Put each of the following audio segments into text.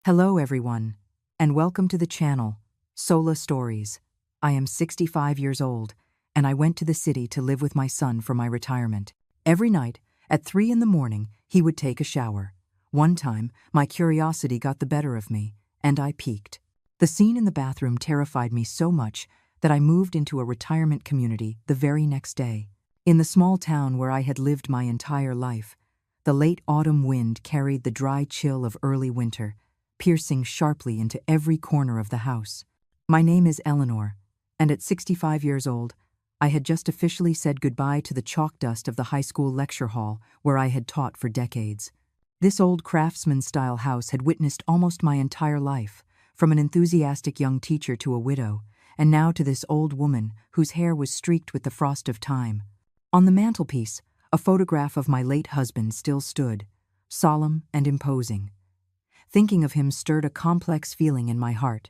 Hello everyone, and welcome to the channel, Sola Stories. I am 65 years old, and I went to the city to live with my son for my retirement. Every night, at 3 in the morning, he would take a shower. One time, my curiosity got the better of me, and I peeked. The scene in the bathroom terrified me so much that I moved into a retirement community the very next day. In the small town where I had lived my entire life, the late autumn wind carried the dry chill of early winter, piercing sharply into every corner of the house. My name is Eleanor, and at 65 years old, I had just officially said goodbye to the chalk dust of the high school lecture hall where I had taught for decades. This old craftsman-style house had witnessed almost my entire life, from an enthusiastic young teacher to a widow, and now to this old woman whose hair was streaked with the frost of time. On the mantelpiece, a photograph of my late husband still stood, solemn and imposing. Thinking of him stirred a complex feeling in my heart,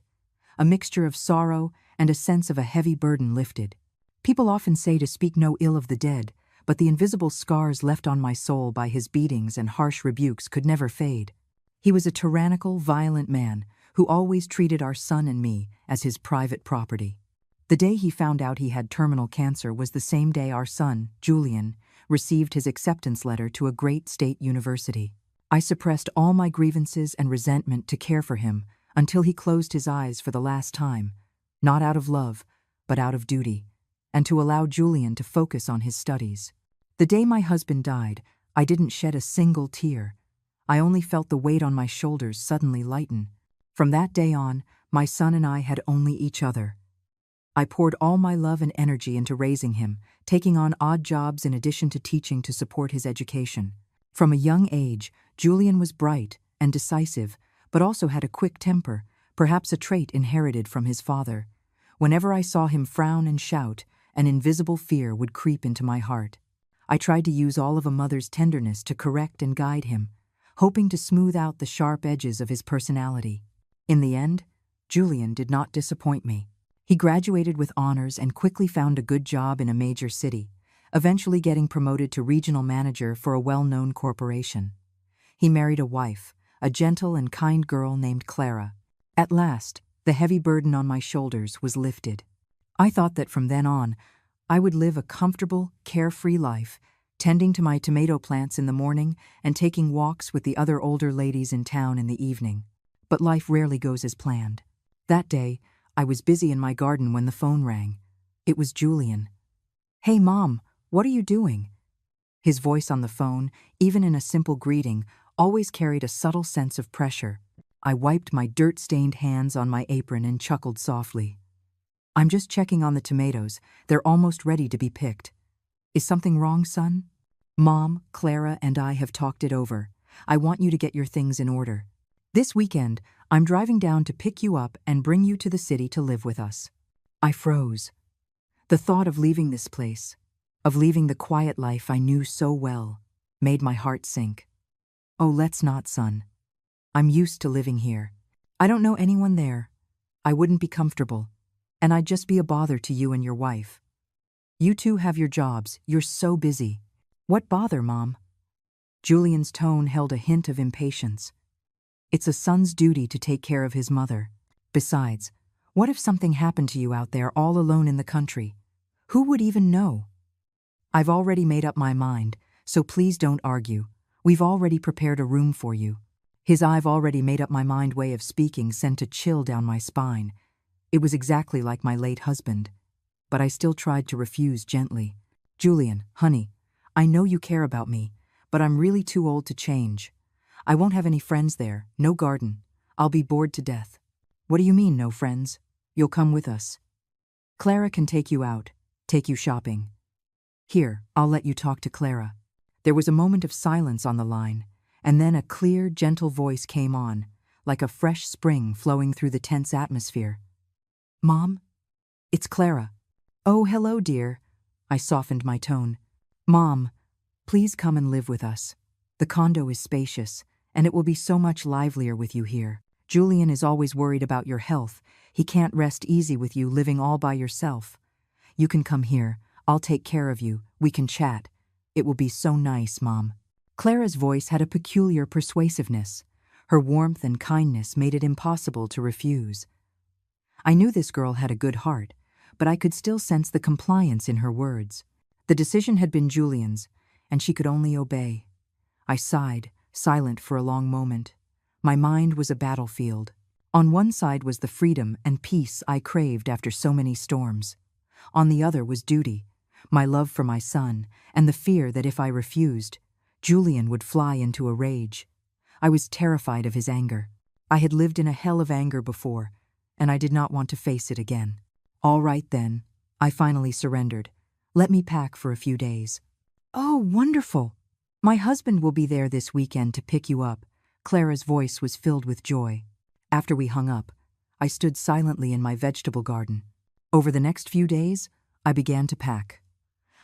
a mixture of sorrow and a sense of a heavy burden lifted. People often say to speak no ill of the dead, but the invisible scars left on my soul by his beatings and harsh rebukes could never fade. He was a tyrannical, violent man who always treated our son and me as his private property. The day he found out he had terminal cancer was the same day our son, Julian, received his acceptance letter to a great state university. I suppressed all my grievances and resentment to care for him until he closed his eyes for the last time, not out of love, but out of duty, and to allow Julian to focus on his studies. The day my husband died, I didn't shed a single tear. I only felt the weight on my shoulders suddenly lighten. From that day on, my son and I had only each other. I poured all my love and energy into raising him, taking on odd jobs in addition to teaching to support his education. From a young age, Julian was bright and decisive, but also had a quick temper, perhaps a trait inherited from his father. Whenever I saw him frown and shout, an invisible fear would creep into my heart. I tried to use all of a mother's tenderness to correct and guide him, hoping to smooth out the sharp edges of his personality. In the end, Julian did not disappoint me. He graduated with honors and quickly found a good job in a major city, eventually getting promoted to regional manager for a well-known corporation. He married a wife, a gentle and kind girl named Clara. At last, the heavy burden on my shoulders was lifted. I thought that from then on, I would live a comfortable, carefree life, tending to my tomato plants in the morning and taking walks with the other older ladies in town in the evening. But life rarely goes as planned. That day, I was busy in my garden when the phone rang. It was Julian. "Hey, Mom, what are you doing?" His voice on the phone, even in a simple greeting, always carried a subtle sense of pressure. I wiped my dirt-stained hands on my apron and chuckled softly. "I'm just checking on the tomatoes. They're almost ready to be picked." "Is something wrong, son?" "Mom, Clara, and I have talked it over. I want you to get your things in order. This weekend, I'm driving down to pick you up and bring you to the city to live with us." I froze. The thought of leaving this place, of leaving the quiet life I knew so well, made my heart sink. "Oh, let's not, son. I'm used to living here. I don't know anyone there. I wouldn't be comfortable, and I'd just be a bother to you and your wife. You two have your jobs. You're so busy." "What bother, Mom?" Julian's tone held a hint of impatience. "It's a son's duty to take care of his mother. Besides, what if something happened to you out there all alone in the country? Who would even know?" "I've already made up my mind, so please don't argue. We've already prepared a room for you." His "I've already made up my mind" way of speaking sent a chill down my spine. It was exactly like my late husband, but I still tried to refuse gently. "Julian, honey, I know you care about me, but I'm really too old to change. I won't have any friends there, no garden. I'll be bored to death." "What do you mean, no friends? You'll come with us. Clara can take you out, take you shopping." "Here, I'll let you talk to Clara." There was a moment of silence on the line, and then a clear, gentle voice came on, like a fresh spring flowing through the tense atmosphere. "Mom? It's Clara." "Oh, hello, dear." I softened my tone. "Mom, please come and live with us. The condo is spacious, and it will be so much livelier with you here. Julian is always worried about your health. He can't rest easy with you living all by yourself. You can come here. I'll take care of you. We can chat. It will be so nice, Mom." Clara's voice had a peculiar persuasiveness. Her warmth and kindness made it impossible to refuse. I knew this girl had a good heart, but I could still sense the compliance in her words. The decision had been Julian's, and she could only obey. I sighed, silent for a long moment. My mind was a battlefield. On one side was the freedom and peace I craved after so many storms. On the other was duty, my love for my son, and the fear that if I refused, Julian would fly into a rage. I was terrified of his anger. I had lived in a hell of anger before, and I did not want to face it again. All right then, I finally surrendered. Let me pack for a few days. Oh, wonderful! My husband will be there this weekend to pick you up. Clara's voice was filled with joy. After we hung up, I stood silently in my vegetable garden. Over the next few days, I began to pack.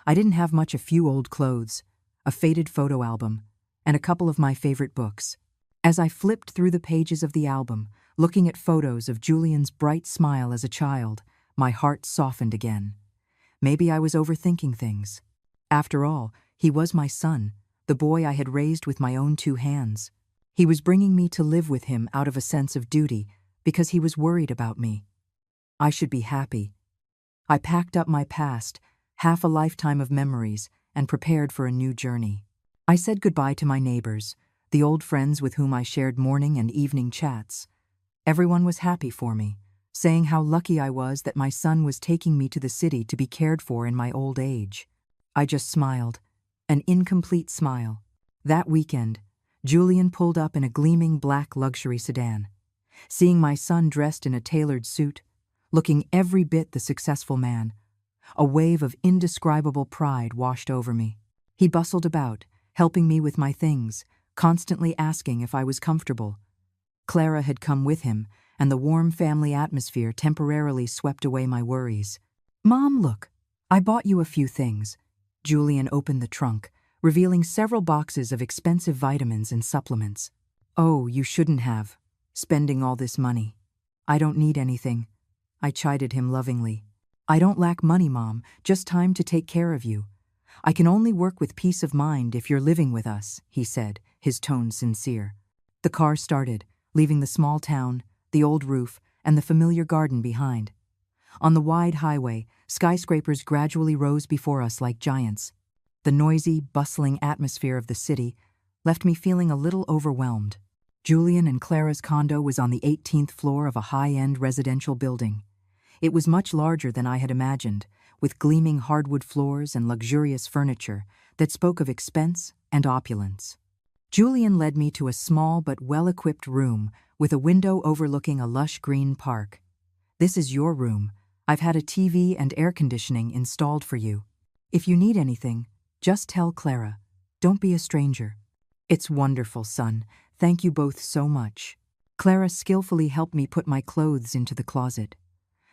I didn't have much, a few old clothes, a faded photo album, and a couple of my favorite books. As I flipped through the pages of the album, looking at photos of Julian's bright smile as a child, my heart softened again. Maybe I was overthinking things. After all, he was my son, the boy I had raised with my own 2 hands. He was bringing me to live with him out of a sense of duty because he was worried about me. I should be happy. I packed up my past, half a lifetime of memories, and prepared for a new journey. I said goodbye to my neighbors, the old friends with whom I shared morning and evening chats. Everyone was happy for me, saying how lucky I was that my son was taking me to the city to be cared for in my old age. I just smiled, an incomplete smile. That weekend, Julian pulled up in a gleaming black luxury sedan. Seeing my son dressed in a tailored suit, looking every bit the successful man, a wave of indescribable pride washed over me. He bustled about, helping me with my things, constantly asking if I was comfortable. Clara had come with him, and the warm family atmosphere temporarily swept away my worries. "Mom, look, I bought you a few things." Julian opened the trunk, revealing several boxes of expensive vitamins and supplements. "Oh, you shouldn't have. Spending all this money. I don't need anything." I chided him lovingly. "I don't lack money, Mom, just time to take care of you. I can only work with peace of mind if you're living with us," he said, his tone sincere. The car started, leaving the small town, the old roof, and the familiar garden behind. On the wide highway, skyscrapers gradually rose before us like giants. The noisy, bustling atmosphere of the city left me feeling a little overwhelmed. Julian and Clara's condo was on the 18th floor of a high-end residential building. It was much larger than I had imagined, with gleaming hardwood floors and luxurious furniture that spoke of expense and opulence. Julian led me to a small but well-equipped room with a window overlooking a lush green park. "This is your room. I've had a TV and air conditioning installed for you. If you need anything, just tell Clara. Don't be a stranger." "It's wonderful, son. Thank you both so much." Clara skillfully helped me put my clothes into the closet.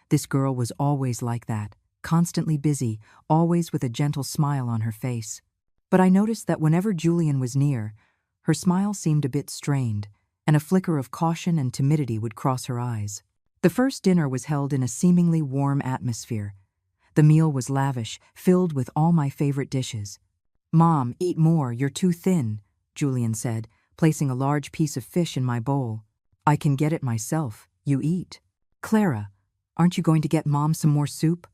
This girl was always like that, constantly busy, always with a gentle smile on her face. But I noticed that whenever Julian was near, her smile seemed a bit strained, and a flicker of caution and timidity would cross her eyes. The first dinner was held in a seemingly warm atmosphere. The meal was lavish, filled with all my favorite dishes. "Mom, eat more, you're too thin," Julian said, placing a large piece of fish in my bowl. "I can get it myself. You eat." "Clara, aren't you going to get Mom some more soup?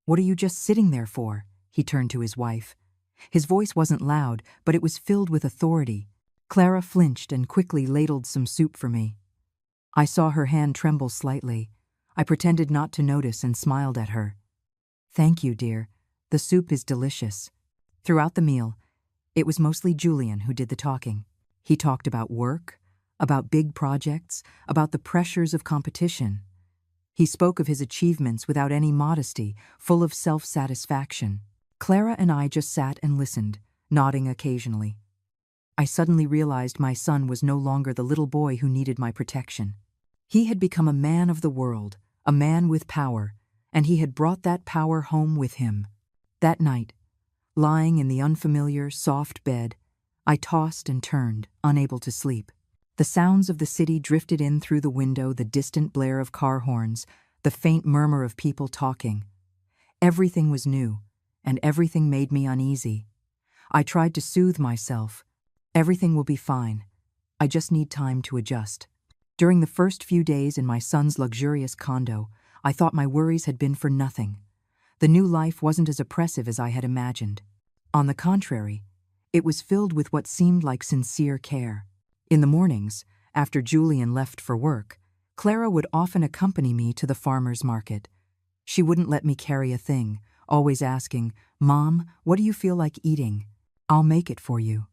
What are you just sitting there for?" He turned to his wife. His voice wasn't loud, but it was filled with authority. Clara flinched and quickly ladled some soup for me. I saw her hand tremble slightly. I pretended not to notice and smiled at her. "Thank you, dear. The soup is delicious." Throughout the meal, it was mostly Julian who did the talking. He talked about work, about big projects, about the pressures of competition. He spoke of his achievements without any modesty, full of self-satisfaction. Clara and I just sat and listened, nodding occasionally. I suddenly realized my son was no longer the little boy who needed my protection. He had become a man of the world, a man with power, and he had brought that power home with him. That night, lying in the unfamiliar, soft bed, I tossed and turned, unable to sleep. The sounds of the city drifted in through the window, the distant blare of car horns, the faint murmur of people talking. Everything was new, and everything made me uneasy. I tried to soothe myself. "Everything will be fine. I just need time to adjust. During the first few days in my son's luxurious condo, I thought my worries had been for nothing. The new life wasn't as oppressive as I had imagined. On the contrary, it was filled with what seemed like sincere care. In the mornings, after Julian left for work, Clara would often accompany me to the farmer's market. She wouldn't let me carry a thing, always asking, "Mom, what do you feel like eating? I'll make it for you."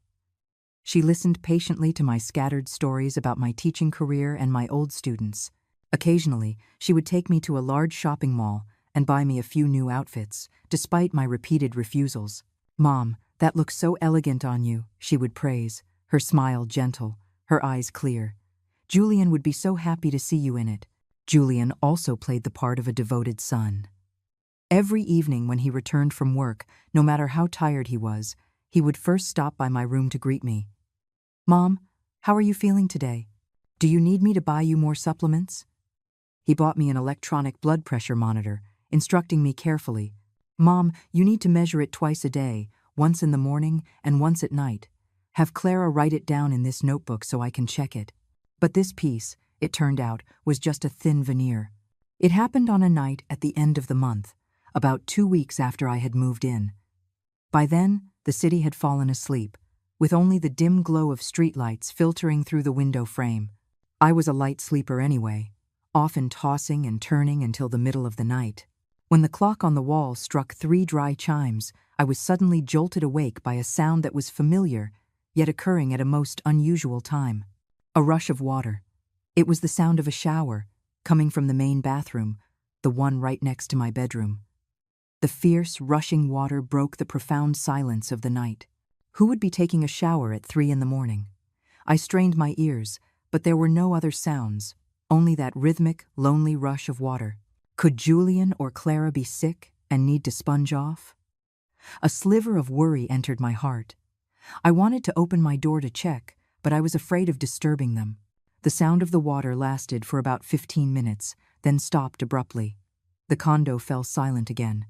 She listened patiently to my scattered stories about my teaching career and my old students. Occasionally, she would take me to a large shopping mall and buy me a few new outfits, despite my repeated refusals. "Mom, that looks so elegant on you," she would praise, her smile gentle, her eyes clear. "Julian would be so happy to see you in it." Julian also played the part of a devoted son. Every evening when he returned from work, no matter how tired he was, he would first stop by my room to greet me. "Mom, how are you feeling today? Do you need me to buy you more supplements?" He bought me an electronic blood pressure monitor, instructing me carefully. "Mom, you need to measure it twice a day, once in the morning and once at night. Have Clara write it down in this notebook so I can check it." But this piece, it turned out, was just a thin veneer. It happened on a night at the end of the month, about 2 weeks after I had moved in. By then, the city had fallen asleep, with only the dim glow of streetlights filtering through the window frame. I was a light sleeper anyway, often tossing and turning until the middle of the night. When the clock on the wall struck 3 dry chimes, I was suddenly jolted awake by a sound that was familiar, yet occurring at a most unusual time. A rush of water. It was the sound of a shower, coming from the main bathroom, the one right next to my bedroom. The fierce, rushing water broke the profound silence of the night. Who would be taking a shower at 3 in the morning? I strained my ears, but there were no other sounds, only that rhythmic, lonely rush of water. Could Julian or Clara be sick and need to sponge off? A sliver of worry entered my heart. I wanted to open my door to check, but I was afraid of disturbing them. The sound of the water lasted for about 15 minutes, then stopped abruptly. The condo fell silent again.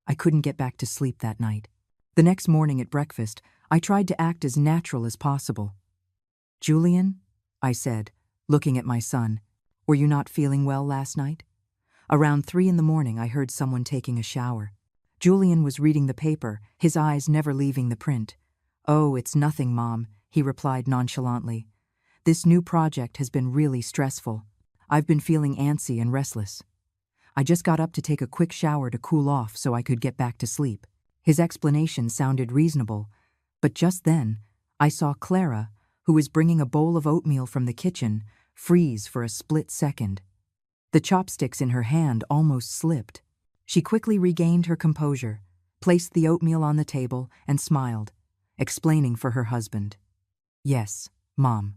I couldn't get back to sleep that night. The next morning at breakfast, I tried to act as natural as possible. "Julian," I said, looking at my son, "were you not feeling well last night?" Around 3 in the morning, I heard someone taking a shower. Julian was reading the paper, his eyes never leaving the print. "Oh, it's nothing, Mom," he replied nonchalantly. "This new project has been really stressful. I've been feeling antsy and restless. I just got up to take a quick shower to cool off so I could get back to sleep." His explanation sounded reasonable, but just then, I saw Clara, who was bringing a bowl of oatmeal from the kitchen, freeze for a split second. The chopsticks in her hand almost slipped. She quickly regained her composure, placed the oatmeal on the table, and smiled, explaining for her husband. "Yes, Mom.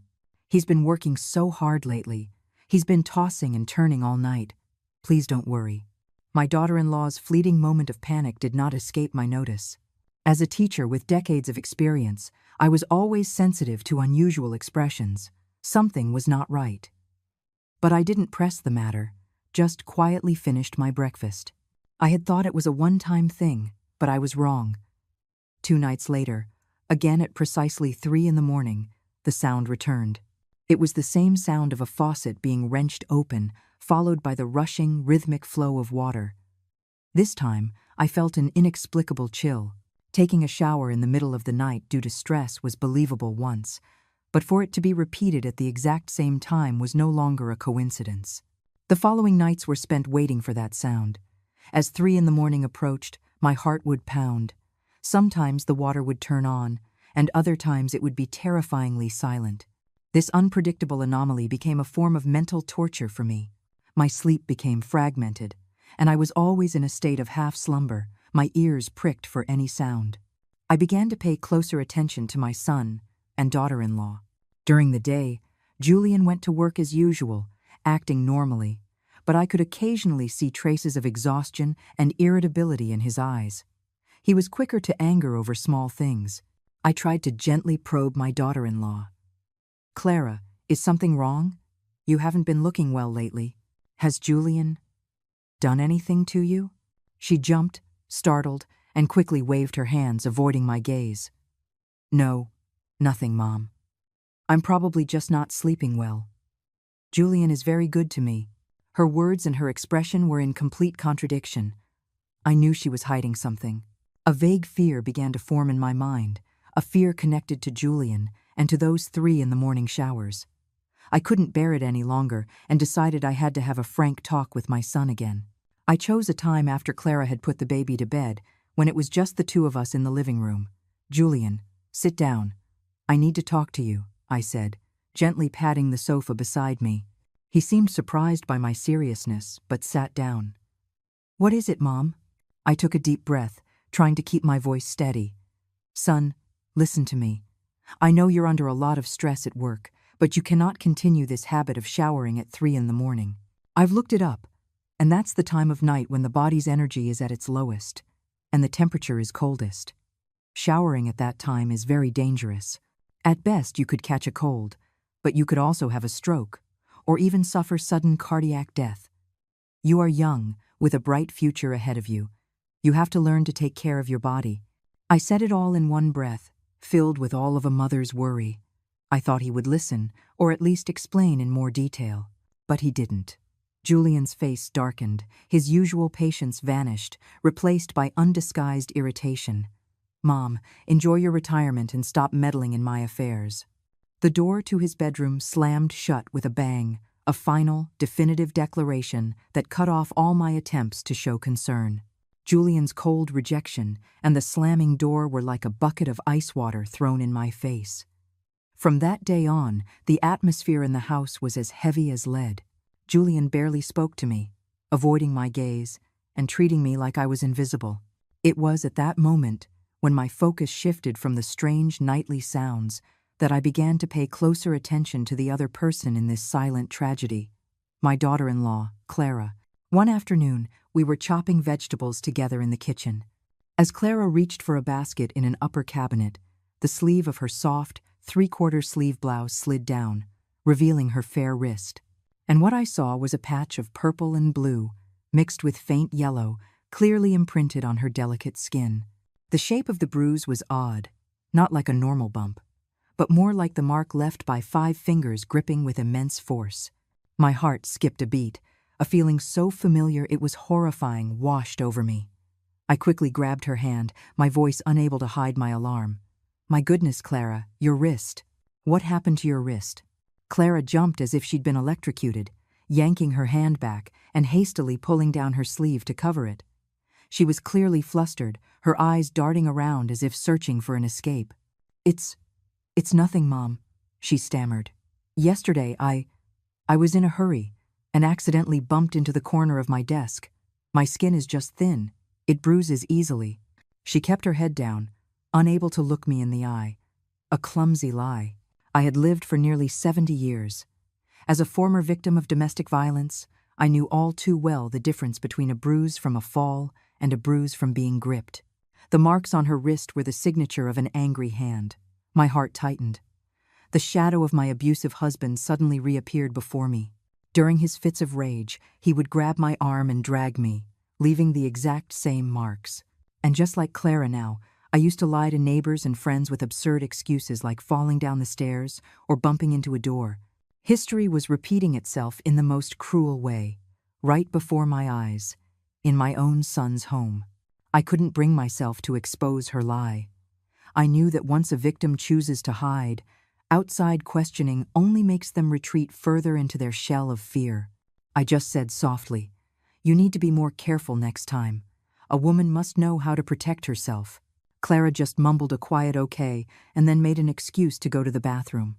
He's been working so hard lately. He's been tossing and turning all night. Please don't worry." My daughter-in-law's fleeting moment of panic did not escape my notice. As a teacher with decades of experience, I was always sensitive to unusual expressions. Something was not right. But I didn't press the matter, just quietly finished my breakfast. I had thought it was a one-time thing, but I was wrong. 2 nights later, again at precisely 3 in the morning, the sound returned. It was the same sound of a faucet being wrenched open, followed by the rushing, rhythmic flow of water. This time, I felt an inexplicable chill. Taking a shower in the middle of the night due to stress was believable once, but for it to be repeated at the exact same time was no longer a coincidence. The following nights were spent waiting for that sound. As 3 in the morning approached, my heart would pound. Sometimes the water would turn on, and other times it would be terrifyingly silent. This unpredictable anomaly became a form of mental torture for me. My sleep became fragmented, and I was always in a state of half-slumber, my ears pricked for any sound. I began to pay closer attention to my son and daughter-in-law. During the day, Julian went to work as usual, acting normally, but I could occasionally see traces of exhaustion and irritability in his eyes. He was quicker to anger over small things. I tried to gently probe my daughter-in-law. "Clara, is something wrong? You haven't been looking well lately. Has Julian done anything to you?" She jumped, startled, and quickly waved her hands, avoiding my gaze. "No, nothing, Mom." I'm probably just not sleeping well. Julian is very good to me. Her words and her expression were in complete contradiction. I knew she was hiding something. A vague fear began to form in my mind, a fear connected to Julian and to those 3 in the morning showers. I couldn't bear it any longer and decided I had to have a frank talk with my son again. I chose a time after Clara had put the baby to bed, when it was just the 2 of us in the living room. "Julian, sit down. I need to talk to you," I said, gently patting the sofa beside me. He seemed surprised by my seriousness, but sat down. "What is it, Mom?" I took a deep breath, trying to keep my voice steady. "Son, listen to me. I know you're under a lot of stress at work, but you cannot continue this habit of showering at 3 in the morning. I've looked it up, and that's the time of night when the body's energy is at its lowest, and the temperature is coldest. Showering at that time is very dangerous. At best, you could catch a cold, but you could also have a stroke, or even suffer sudden cardiac death. You are young, with a bright future ahead of you. You have to learn to take care of your body." I said it all in one breath, filled with all of a mother's worry. I thought he would listen, or at least explain in more detail. But he didn't. Julian's face darkened, his usual patience vanished, replaced by undisguised irritation. "Mom, enjoy your retirement and stop meddling in my affairs." The door to his bedroom slammed shut with a bang, a final, definitive declaration that cut off all my attempts to show concern. Julian's cold rejection and the slamming door were like a bucket of ice water thrown in my face. From that day on, the atmosphere in the house was as heavy as lead. Julian barely spoke to me, avoiding my gaze and treating me like I was invisible. It was at that moment, when my focus shifted from the strange nightly sounds, that I began to pay closer attention to the other person in this silent tragedy, my daughter-in-law, Clara. One afternoon, we were chopping vegetables together in the kitchen. As Clara reached for a basket in an upper cabinet, the sleeve of her soft, 3/4 sleeve blouse slid down, revealing her fair wrist. And what I saw was a patch of purple and blue, mixed with faint yellow, clearly imprinted on her delicate skin. The shape of the bruise was odd, not like a normal bump, but more like the mark left by 5 fingers gripping with immense force. My heart skipped a beat. A feeling so familiar it was horrifying washed over me. I quickly grabbed her hand, my voice unable to hide my alarm. "My goodness, Clara, your wrist. What happened to your wrist?" Clara jumped as if she'd been electrocuted, yanking her hand back and hastily pulling down her sleeve to cover it. She was clearly flustered, her eyes darting around as if searching for an escape. It's nothing, Mom," she stammered. "Yesterday I was in a hurry and accidentally bumped into the corner of my desk. My skin is just thin. It bruises easily." She kept her head down, unable to look me in the eye. A clumsy lie. I had lived for nearly 70 years. As a former victim of domestic violence, I knew all too well the difference between a bruise from a fall and a bruise from being gripped. The marks on her wrist were the signature of an angry hand. My heart tightened. The shadow of my abusive husband suddenly reappeared before me. During his fits of rage, he would grab my arm and drag me, leaving the exact same marks. And just like Clara now, I used to lie to neighbors and friends with absurd excuses like falling down the stairs or bumping into a door. History was repeating itself in the most cruel way, right before my eyes, in my own son's home. I couldn't bring myself to expose her lie. I knew that once a victim chooses to hide, outside questioning only makes them retreat further into their shell of fear. I just said softly, "You need to be more careful next time. A woman must know how to protect herself." Clara just mumbled a quiet okay and then made an excuse to go to the bathroom.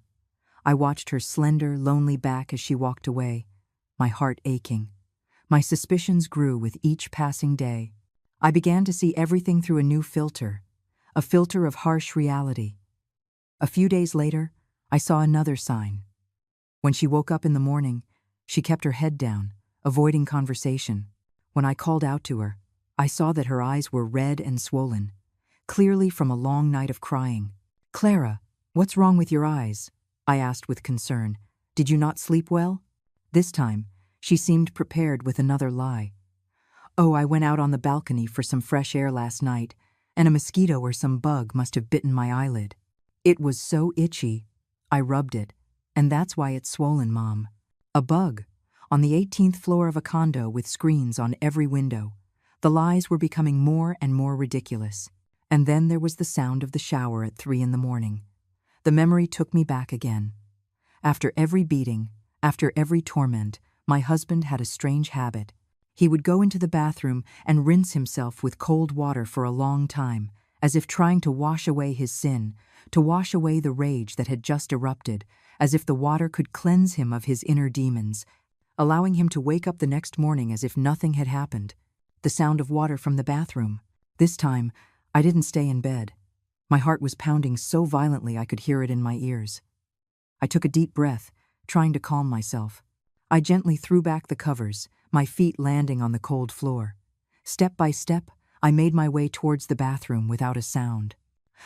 I watched her slender, lonely back as she walked away, my heart aching. My suspicions grew with each passing day. I began to see everything through a new filter, a filter of harsh reality. A few days later, I saw another sign. When she woke up in the morning, she kept her head down, avoiding conversation. When I called out to her, I saw that her eyes were red and swollen, clearly from a long night of crying. "Clara, what's wrong with your eyes?" I asked with concern. "Did you not sleep well?" This time, she seemed prepared with another lie. "Oh, I went out on the balcony for some fresh air last night, and a mosquito or some bug must have bitten my eyelid. It was so itchy. I rubbed it, and that's why it's swollen, Mom. A bug. On the 18th floor of a condo with screens on every window. The lies were becoming more and more ridiculous. And then there was the sound of the shower at 3 in the morning. The memory took me back again. After every beating, after every torment, my husband had a strange habit. He would go into the bathroom and rinse himself with cold water for a long time, as if trying to wash away his sin, to wash away the rage that had just erupted, as if the water could cleanse him of his inner demons, allowing him to wake up the next morning as if nothing had happened. The sound of water from the bathroom. This time, I didn't stay in bed. My heart was pounding so violently I could hear it in my ears. I took a deep breath, trying to calm myself. I gently threw back the covers, my feet landing on the cold floor. Step by step, I made my way towards the bathroom without a sound.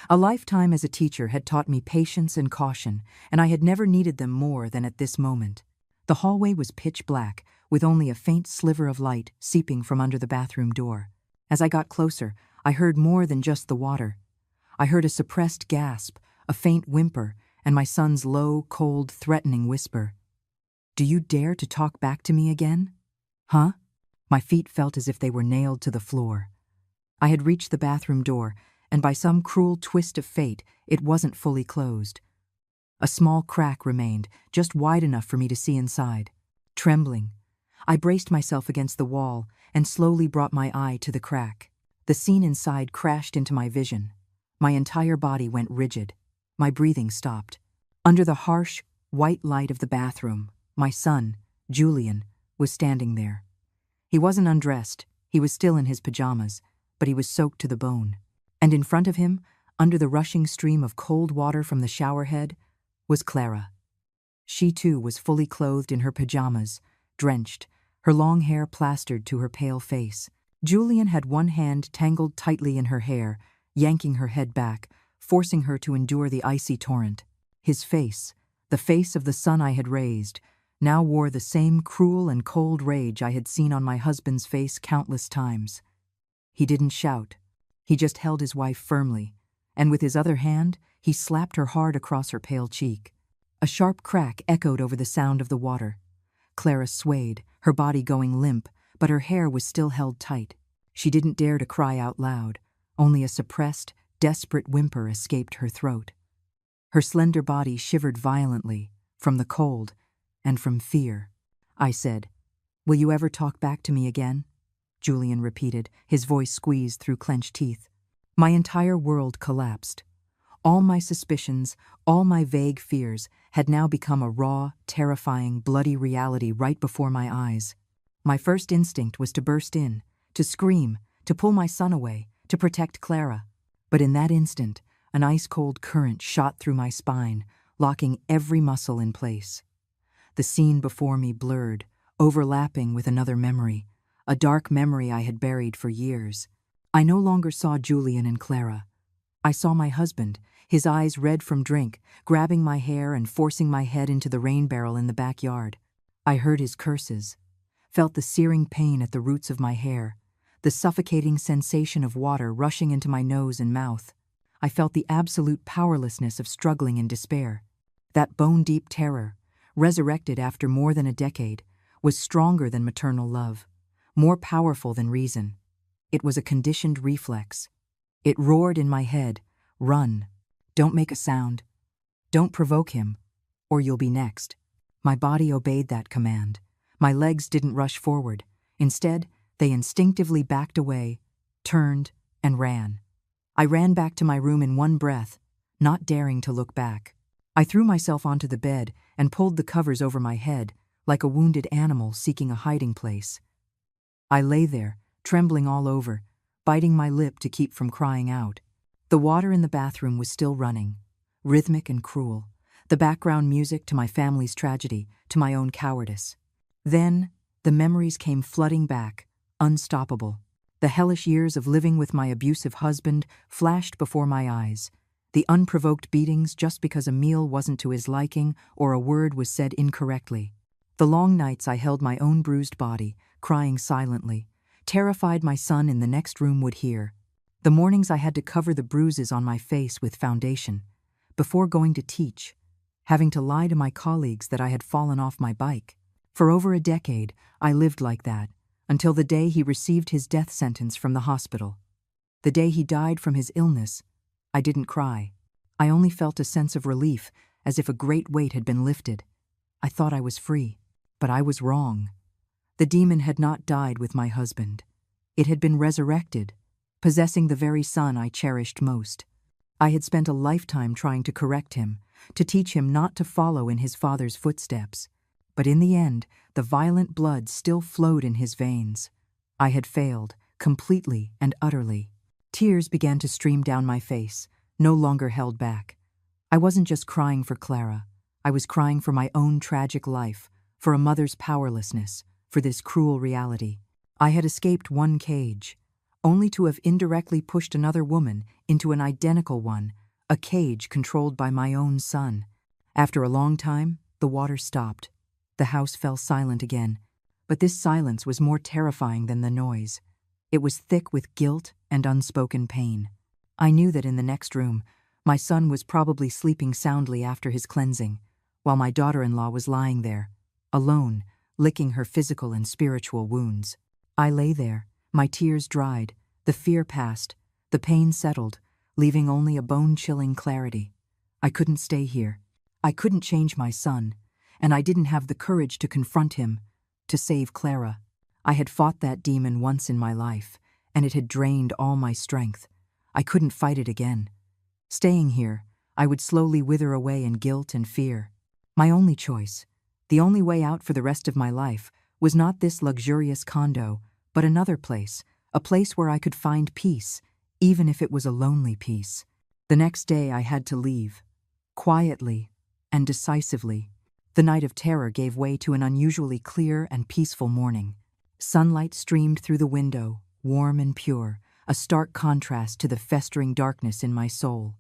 A lifetime as a teacher had taught me patience and caution, and I had never needed them more than at this moment. The hallway was pitch black, with only a faint sliver of light seeping from under the bathroom door. As I got closer, I heard more than just the water. I heard a suppressed gasp, a faint whimper, and my son's low, cold, threatening whisper. "Do you dare to talk back to me again?" "Huh?" My feet felt as if they were nailed to the floor. I had reached the bathroom door, and by some cruel twist of fate, it wasn't fully closed. A small crack remained, just wide enough for me to see inside. Trembling, I braced myself against the wall and slowly brought my eye to the crack. The scene inside crashed into my vision. My entire body went rigid. My breathing stopped. Under the harsh, white light of the bathroom, my son, Julian, was standing there. He wasn't undressed, he was still in his pajamas, but he was soaked to the bone. And in front of him, under the rushing stream of cold water from the shower head, was Clara. She too was fully clothed in her pajamas, drenched, her long hair plastered to her pale face. Julian had one hand tangled tightly in her hair, yanking her head back, forcing her to endure the icy torrent. His face, the face of the son I had raised, now wore the same cruel and cold rage I had seen on my husband's face countless times. He didn't shout. He just held his wife firmly, and with his other hand, he slapped her hard across her pale cheek. A sharp crack echoed over the sound of the water. Clara swayed, her body going limp, but her hair was still held tight. She didn't dare to cry out loud. Only a suppressed, desperate whimper escaped her throat. Her slender body shivered violently, from the cold and from fear. I said, "Will you ever talk back to me again?" Julian repeated, his voice squeezed through clenched teeth. My entire world collapsed. All my suspicions, all my vague fears, had now become a raw, terrifying, bloody reality right before my eyes. My first instinct was to burst in, to scream, to pull my son away, to protect Clara. But in that instant, an ice-cold current shot through my spine, locking every muscle in place. The scene before me blurred, overlapping with another memory, a dark memory I had buried for years. I no longer saw Julian and Clara. I saw my husband, his eyes red from drink, grabbing my hair and forcing my head into the rain barrel in the backyard. I heard his curses, felt the searing pain at the roots of my hair, the suffocating sensation of water rushing into my nose and mouth. I felt the absolute powerlessness of struggling in despair. That bone-deep terror, resurrected after more than a decade, was stronger than maternal love, more powerful than reason. It was a conditioned reflex. It roared in my head, "Run. Don't make a sound. Don't provoke him, or you'll be next." My body obeyed that command. My legs didn't rush forward. Instead, they instinctively backed away, turned, and ran. I ran back to my room in one breath, not daring to look back. I threw myself onto the bed and pulled the covers over my head, like a wounded animal seeking a hiding place. I lay there, trembling all over, biting my lip to keep from crying out. The water in the bathroom was still running, rhythmic and cruel, the background music to my family's tragedy, to my own cowardice. Then, the memories came flooding back, unstoppable. The hellish years of living with my abusive husband flashed before my eyes. The unprovoked beatings just because a meal wasn't to his liking or a word was said incorrectly. The long nights I held my own bruised body, crying silently, terrified my son in the next room would hear. The mornings I had to cover the bruises on my face with foundation. Before going to teach, having to lie to my colleagues that I had fallen off my bike. For over a decade, I lived like that, until the day he received his death sentence from the hospital. The day he died from his illness, I didn't cry. I only felt a sense of relief, as if a great weight had been lifted. I thought I was free, but I was wrong. The demon had not died with my husband. It had been resurrected, possessing the very son I cherished most. I had spent a lifetime trying to correct him, to teach him not to follow in his father's footsteps. But in the end, the violent blood still flowed in his veins. I had failed, completely and utterly. Tears began to stream down my face, no longer held back. I wasn't just crying for Clara. I was crying for my own tragic life, for a mother's powerlessness, for this cruel reality. I had escaped one cage, only to have indirectly pushed another woman into an identical one, a cage controlled by my own son. After a long time, the water stopped. The house fell silent again, but this silence was more terrifying than the noise. It was thick with guilt and unspoken pain. I knew that in the next room, my son was probably sleeping soundly after his cleansing, while my daughter-in-law was lying there, alone, licking her physical and spiritual wounds. I lay there, my tears dried, the fear passed, the pain settled, leaving only a bone-chilling clarity. I couldn't stay here. I couldn't change my son, and I didn't have the courage to confront him, to save Clara. I had fought that demon once in my life, and it had drained all my strength. I couldn't fight it again. Staying here, I would slowly wither away in guilt and fear. My only choice, the only way out for the rest of my life, was not this luxurious condo, but another place, a place where I could find peace, even if it was a lonely peace. The next day I had to leave, quietly and decisively. The night of terror gave way to an unusually clear and peaceful morning. Sunlight streamed through the window, warm and pure, a stark contrast to the festering darkness in my soul.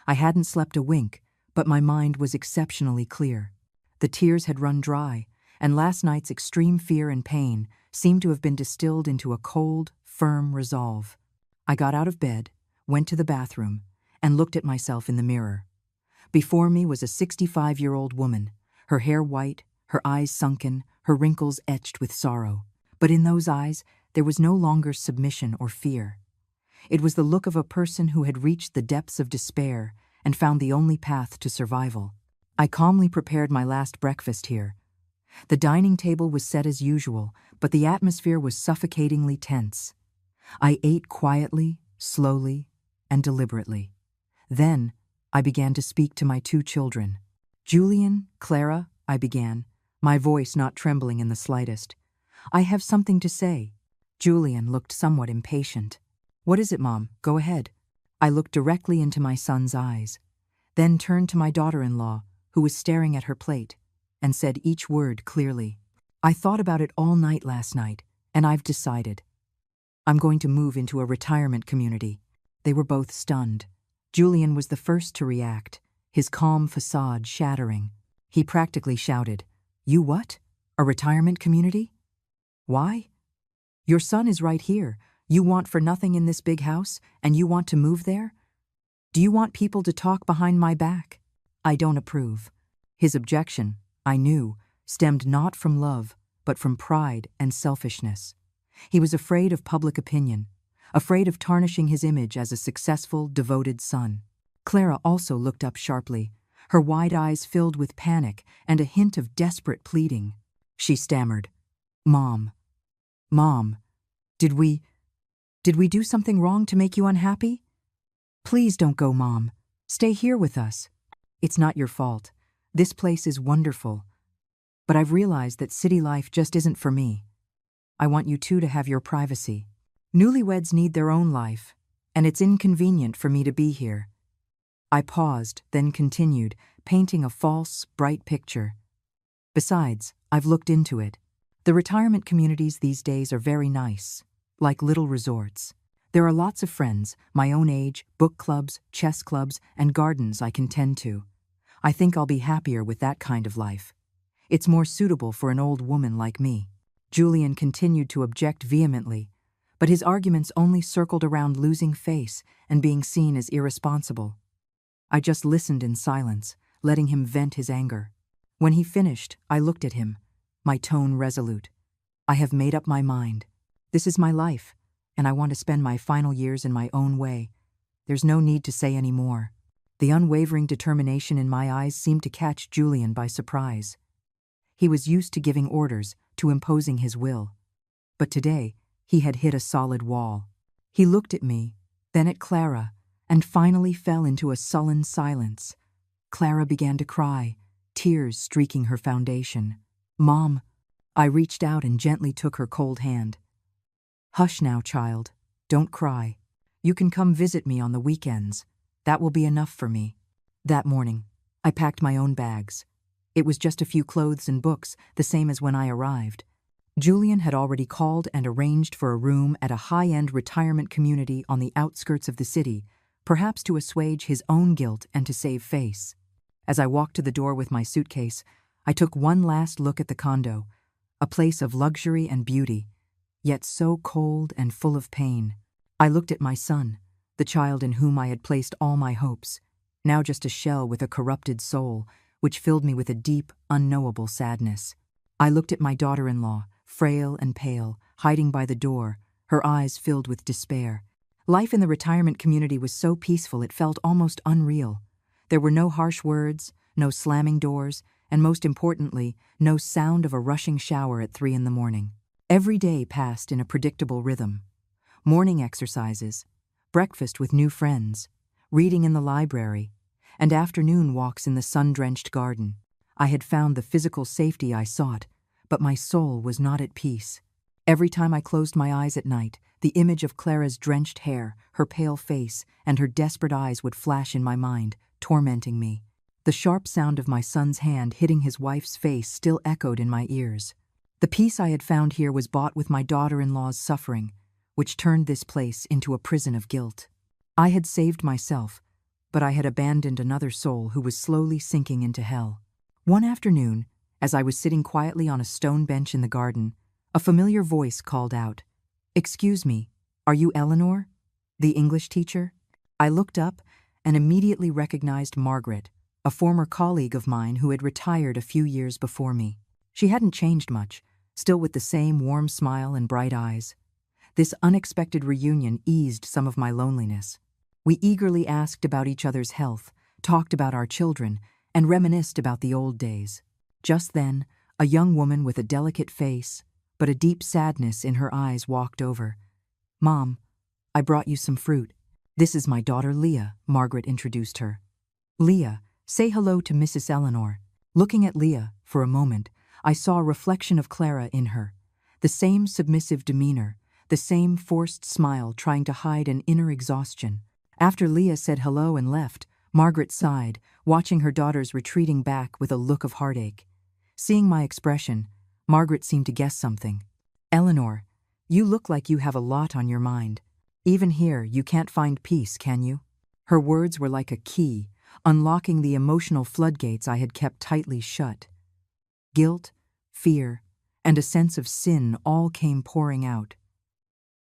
I hadn't slept a wink, but my mind was exceptionally clear. The tears had run dry, and last night's extreme fear and pain seemed to have been distilled into a cold, firm resolve. I got out of bed, went to the bathroom, and looked at myself in the mirror. Before me was a 65-year-old woman, her hair white, her eyes sunken, her wrinkles etched with sorrow. But in those eyes, there was no longer submission or fear. It was the look of a person who had reached the depths of despair and found the only path to survival. I calmly prepared my last breakfast here. The dining table was set as usual, but the atmosphere was suffocatingly tense. I ate quietly, slowly, and deliberately. Then, I began to speak to my two children. "Julian, Clara," I began, my voice not trembling in the slightest. "I have something to say." Julian looked somewhat impatient. "What is it, Mom? Go ahead." I looked directly into my son's eyes, then turned to my daughter-in-law, who was staring at her plate, and said each word clearly. "I thought about it all night last night, and I've decided. I'm going to move into a retirement community." They were both stunned. Julian was the first to react, his calm facade shattering. He practically shouted, "You what? A retirement community? Why? Your son is right here. You want for nothing in this big house, and you want to move there? Do you want people to talk behind my back? I don't approve." His objection, I knew, stemmed not from love, but from pride and selfishness. He was afraid of public opinion, afraid of tarnishing his image as a successful, devoted son. Clara also looked up sharply, her wide eyes filled with panic and a hint of desperate pleading. She stammered, Mom, did we do something wrong to make you unhappy? Please don't go, Mom. Stay here with us. It's not your fault. This place is wonderful. But I've realized that city life just isn't for me. I want you two to have your privacy. Newlyweds need their own life, and it's inconvenient for me to be here." I paused, then continued, painting a false, bright picture. "Besides, I've looked into it. The retirement communities these days are very nice, like little resorts. There are lots of friends, my own age, book clubs, chess clubs, and gardens I can tend to. I think I'll be happier with that kind of life. It's more suitable for an old woman like me." Julian continued to object vehemently, but his arguments only circled around losing face and being seen as irresponsible. I just listened in silence, letting him vent his anger. When he finished, I looked at him, my tone resolute. I have made up my mind. This is my life, and I want to spend my final years in my own way. There's no need to say any more. The unwavering determination in my eyes seemed to catch Julian by surprise. He was used to giving orders, to imposing his will. But today, he had hit a solid wall. He looked at me, then at Clara, and finally fell into a sullen silence. Clara began to cry, tears streaking her foundation. "Mom," I reached out and gently took her cold hand. "Hush now, child. Don't cry. You can come visit me on the weekends. That will be enough for me." That morning, I packed my own bags. It was just a few clothes and books, the same as when I arrived. Julian had already called and arranged for a room at a high-end retirement community on the outskirts of the city, perhaps to assuage his own guilt and to save face. As I walked to the door with my suitcase, I took one last look at the condo, a place of luxury and beauty, yet so cold and full of pain. I looked at my son, the child in whom I had placed all my hopes, now just a shell with a corrupted soul, which filled me with a deep, unknowable sadness. I looked at my daughter-in-law, frail and pale, hiding by the door, her eyes filled with despair. Life in the retirement community was so peaceful it felt almost unreal. There were no harsh words, no slamming doors, and most importantly, no sound of a rushing shower at 3 a.m. Every day passed in a predictable rhythm. Morning exercises, breakfast with new friends, reading in the library, and afternoon walks in the sun-drenched garden. I had found the physical safety I sought, but my soul was not at peace. Every time I closed my eyes at night, the image of Clara's drenched hair, her pale face, and her desperate eyes would flash in my mind, tormenting me. The sharp sound of my son's hand hitting his wife's face still echoed in my ears. The peace I had found here was bought with my daughter-in-law's suffering, which turned this place into a prison of guilt. I had saved myself, but I had abandoned another soul who was slowly sinking into hell. One afternoon, as I was sitting quietly on a stone bench in the garden, a familiar voice called out, "Excuse me, are you Eleanor, the English teacher?" I looked up and immediately recognized Margaret, a former colleague of mine who had retired a few years before me. She hadn't changed much, still with the same warm smile and bright eyes. This unexpected reunion eased some of my loneliness. We eagerly asked about each other's health, talked about our children, and reminisced about the old days. Just then, a young woman with a delicate face, but a deep sadness in her eyes walked over. "Mom, I brought you some fruit. This is my daughter Leah," Margaret introduced her. "Leah, say hello to Mrs. Eleanor." Looking at Leah, for a moment, I saw a reflection of Clara in her. The same submissive demeanor, the same forced smile trying to hide an inner exhaustion. After Leah said hello and left, Margaret sighed, watching her daughters retreating back with a look of heartache. Seeing my expression, Margaret seemed to guess something. "Eleanor, you look like you have a lot on your mind. Even here, you can't find peace, can you?" Her words were like a key, unlocking the emotional floodgates I had kept tightly shut. Guilt, fear, and a sense of sin all came pouring out.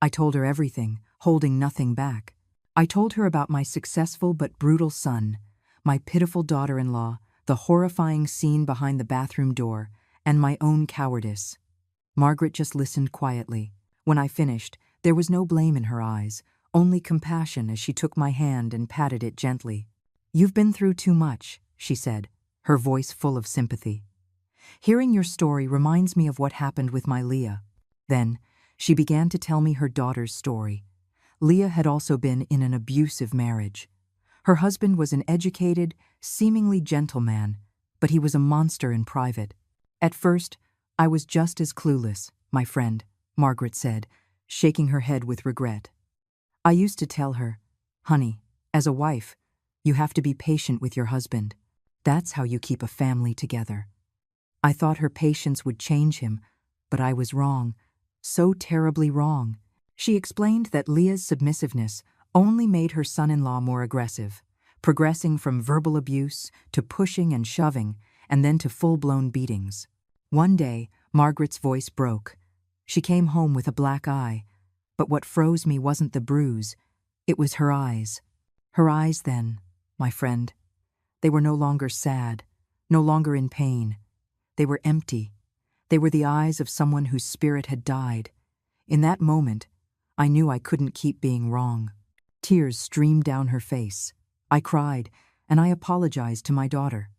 I told her everything, holding nothing back. I told her about my successful but brutal son, my pitiful daughter-in-law, the horrifying scene behind the bathroom door, and my own cowardice. Margaret just listened quietly. When I finished, there was no blame in her eyes, only compassion as she took my hand and patted it gently. "You've been through too much," she said, her voice full of sympathy. "Hearing your story reminds me of what happened with my Leah." Then, she began to tell me her daughter's story. Leah had also been in an abusive marriage. Her husband was an educated, seemingly gentle man, but he was a monster in private. "At first, I was just as clueless, my friend," Margaret said, shaking her head with regret. "I used to tell her, 'Honey, as a wife, you have to be patient with your husband. That's how you keep a family together.' I thought her patience would change him, but I was wrong, so terribly wrong." She explained that Leah's submissiveness only made her son-in-law more aggressive, progressing from verbal abuse to pushing and shoving, and then to full-blown beatings. One day, Margaret's voice broke. She came home with a black eye, but what froze me wasn't the bruise, it was her eyes. Her eyes then, my friend. They were no longer sad, no longer in pain. They were empty. They were the eyes of someone whose spirit had died. In that moment, I knew I couldn't keep being wrong. Tears streamed down her face. I cried, and I apologized to my daughter.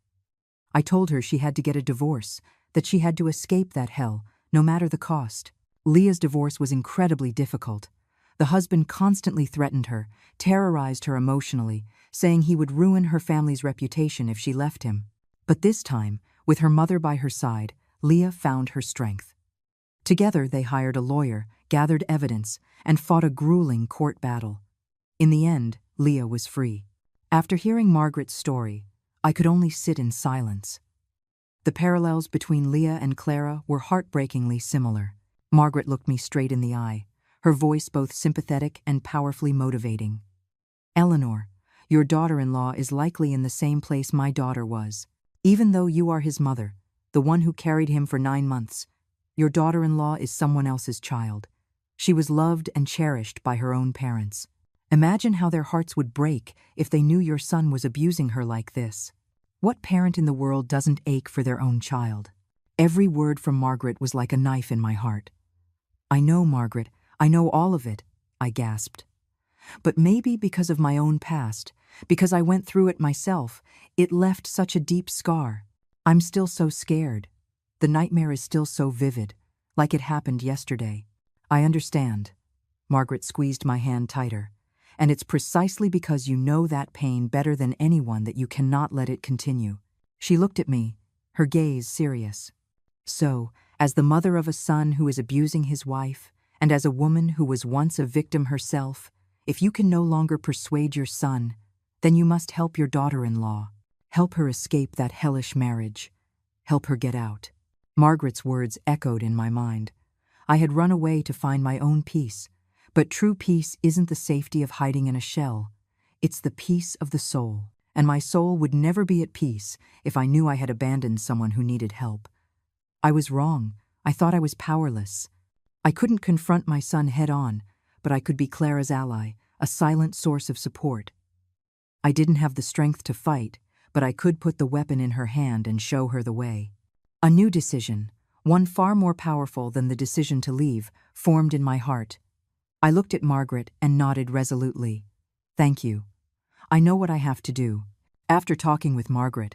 I told her she had to get a divorce, that she had to escape that hell, no matter the cost. Leah's divorce was incredibly difficult. The husband constantly threatened her, terrorized her emotionally, saying he would ruin her family's reputation if she left him. But this time, with her mother by her side, Leah found her strength. Together they hired a lawyer, gathered evidence, and fought a grueling court battle. In the end, Leah was free. After hearing Margaret's story, I could only sit in silence. The parallels between Leah and Clara were heartbreakingly similar. Margaret looked me straight in the eye, her voice both sympathetic and powerfully motivating. "Eleanor, your daughter-in-law is likely in the same place my daughter was. Even though you are his mother, the one who carried him for 9 months, your daughter-in-law is someone else's child. She was loved and cherished by her own parents. Imagine how their hearts would break if they knew your son was abusing her like this. What parent in the world doesn't ache for their own child?" Every word from Margaret was like a knife in my heart. "I know, Margaret, I know all of it," I gasped. But maybe because of my own past, because I went through it myself, it left such a deep scar. I'm still so scared. The nightmare is still so vivid, like it happened yesterday. "I understand." Margaret squeezed my hand tighter. "And it's precisely because you know that pain better than anyone that you cannot let it continue." She looked at me, her gaze serious. "So, as the mother of a son who is abusing his wife, and as a woman who was once a victim herself, if you can no longer persuade your son, then you must help your daughter-in-law. Help her escape that hellish marriage. Help her get out." Margaret's words echoed in my mind. I had run away to find my own peace, but true peace isn't the safety of hiding in a shell. It's the peace of the soul, and my soul would never be at peace if I knew I had abandoned someone who needed help. I was wrong. I thought I was powerless. I couldn't confront my son head-on, but I could be Clara's ally, a silent source of support. I didn't have the strength to fight, but I could put the weapon in her hand and show her the way. A new decision, one far more powerful than the decision to leave, formed in my heart. I looked at Margaret and nodded resolutely. "Thank you. I know what I have to do." After talking with Margaret,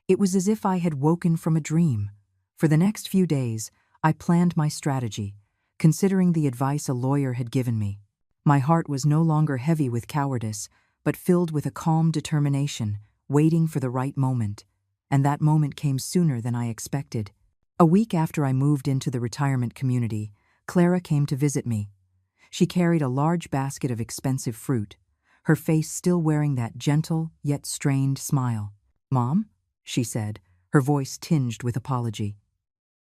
it was as if I had woken from a dream. For the next few days, I planned my strategy, considering the advice a lawyer had given me. My heart was no longer heavy with cowardice, but filled with a calm determination, waiting for the right moment. And that moment came sooner than I expected. A week after I moved into the retirement community, Clara came to visit me. She carried a large basket of expensive fruit, her face still wearing that gentle yet strained smile. "Mom?" she said, her voice tinged with apology.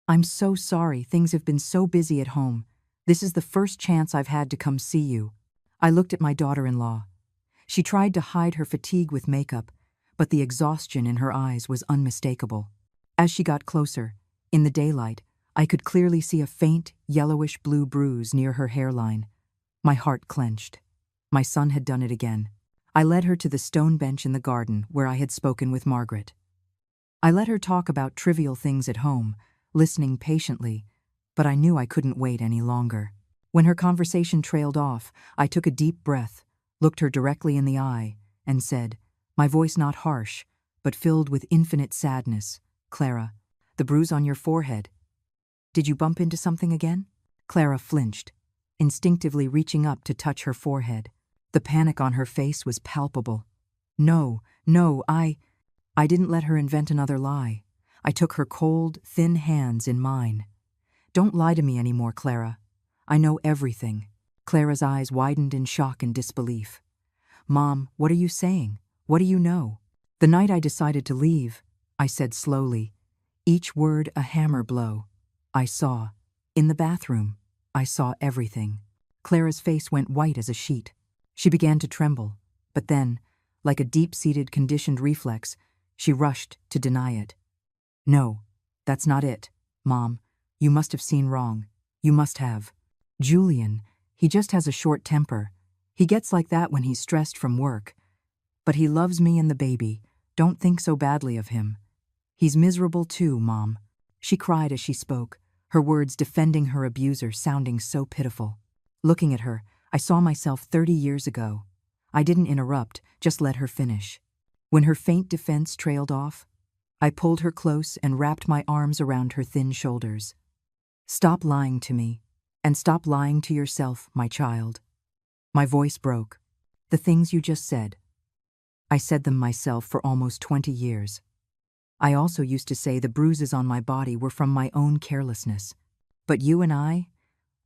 "I'm so sorry, things have been so busy at home. This is the first chance I've had to come see you." I looked at my daughter-in-law. She tried to hide her fatigue with makeup, but the exhaustion in her eyes was unmistakable. As she got closer, in the daylight, I could clearly see a faint, yellowish-blue bruise near her hairline. My heart clenched. My son had done it again. I led her to the stone bench in the garden where I had spoken with Margaret. I let her talk about trivial things at home, listening patiently, but I knew I couldn't wait any longer. When her conversation trailed off, I took a deep breath, looked her directly in the eye, and said, my voice not harsh, but filled with infinite sadness, "Clara, the bruise on your forehead. Did you bump into something again?" Clara flinched, instinctively reaching up to touch her forehead. The panic on her face was palpable. No, I didn't let her invent another lie. I took her cold, thin hands in mine. "Don't lie to me anymore, Clara. I know everything." Clara's eyes widened in shock and disbelief. "Mom, what are you saying? What do you know?" "The night I decided to leave," I said slowly, each word a hammer blow. "I saw. In the bathroom. I saw everything." Clara's face went white as a sheet. She began to tremble, but then, like a deep-seated conditioned reflex, she rushed to deny it. "No, that's not it, Mom. You must have seen wrong. You must have. Julian, he just has a short temper. He gets like that when he's stressed from work. But he loves me and the baby, Don't think so badly of him. He's miserable too, Mom. She cried as she spoke, her words defending her abuser sounding so pitiful. Looking at her, I saw myself 30 years ago. I didn't interrupt, just let her finish. When her faint defense trailed off, I pulled her close and wrapped my arms around her thin shoulders. Stop lying to me, and stop lying to yourself, my child. My voice broke. The things you just said. I said them myself for almost 20 years. I also used to say the bruises on my body were from my own carelessness. But you and I,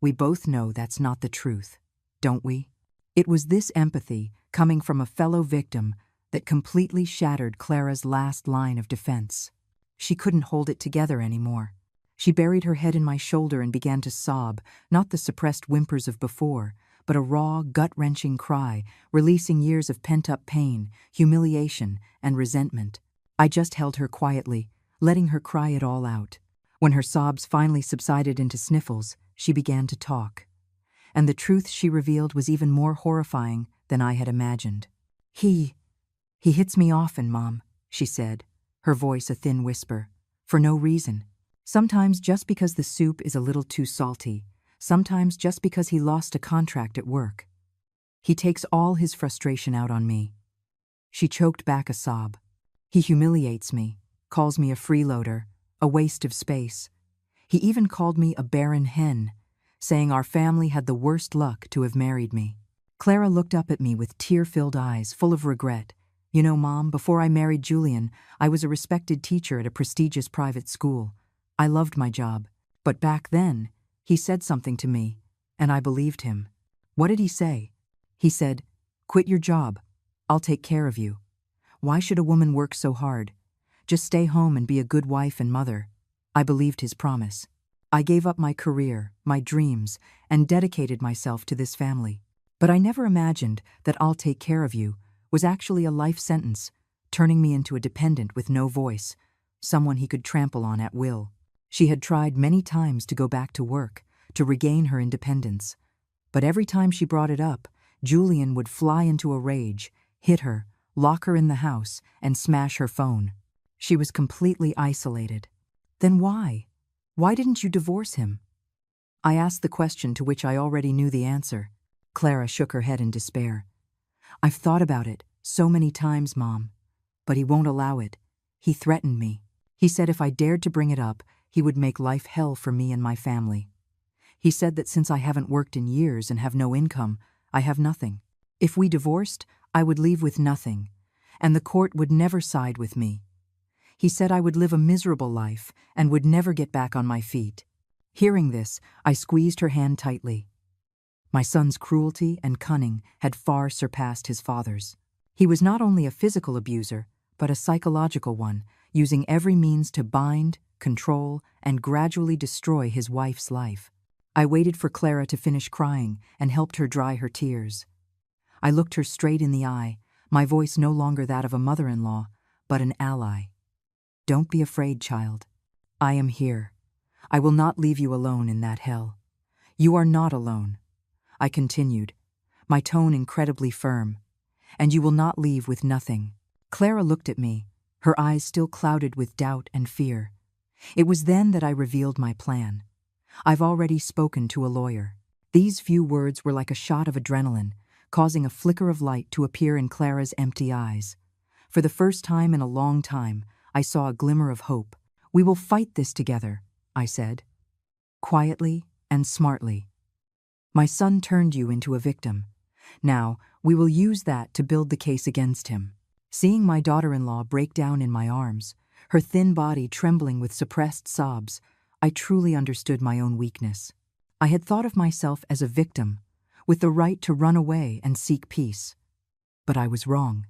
we both know that's not the truth, don't we? It was this empathy, coming from a fellow victim, that completely shattered Clara's last line of defense. She couldn't hold it together anymore. She buried her head in my shoulder and began to sob, not the suppressed whimpers of before, but a raw, gut-wrenching cry, releasing years of pent-up pain, humiliation, and resentment. I just held her quietly, letting her cry it all out. When her sobs finally subsided into sniffles, she began to talk. And the truth she revealed was even more horrifying than I had imagined. He hits me often, Mom, she said, her voice a thin whisper, for no reason. Sometimes just because the soup is a little too salty, sometimes just because he lost a contract at work. He takes all his frustration out on me. She choked back a sob. He humiliates me, calls me a freeloader, a waste of space. He even called me a barren hen, saying our family had the worst luck to have married me. Clara looked up at me with tear-filled eyes, full of regret. You know, Mom, before I married Julian, I was a respected teacher at a prestigious private school. I loved my job. But back then, he said something to me, and I believed him. What did he say? He said, "Quit your job. I'll take care of you. Why should a woman work so hard? Just stay home and be a good wife and mother." I believed his promise. I gave up my career, my dreams, and dedicated myself to this family. But I never imagined that "I'll take care of you" was actually a life sentence, turning me into a dependent with no voice, someone he could trample on at will. She had tried many times to go back to work, to regain her independence. But every time she brought it up, Julian would fly into a rage, hit her, lock her in the house, and smash her phone. She was completely isolated. Then why? Why didn't you divorce him? I asked the question to which I already knew the answer. Clara shook her head in despair. I've thought about it so many times, Mom. But he won't allow it. He threatened me. He said if I dared to bring it up, he would make life hell for me and my family. He said that since I haven't worked in years and have no income, I have nothing. If we divorced, I would leave with nothing, and the court would never side with me. He said I would live a miserable life and would never get back on my feet. Hearing this, I squeezed her hand tightly. My son's cruelty and cunning had far surpassed his father's. He was not only a physical abuser, but a psychological one, using every means to bind, control, and gradually destroy his wife's life. I waited for Clara to finish crying and helped her dry her tears. I looked her straight in the eye, my voice no longer that of a mother-in-law, but an ally. Don't be afraid, child. I am here. I will not leave you alone in that hell. You are not alone, I continued, my tone incredibly firm, and you will not leave with nothing. Clara looked at me, her eyes still clouded with doubt and fear. It was then that I revealed my plan. I've already spoken to a lawyer. These few words were like a shot of adrenaline, causing a flicker of light to appear in Clara's empty eyes. For the first time in a long time, I saw a glimmer of hope. We will fight this together, I said, quietly and smartly. My son turned you into a victim. Now, we will use that to build the case against him. Seeing my daughter-in-law break down in my arms, her thin body trembling with suppressed sobs, I truly understood my own weakness. I had thought of myself as a victim, with the right to run away and seek peace. But I was wrong.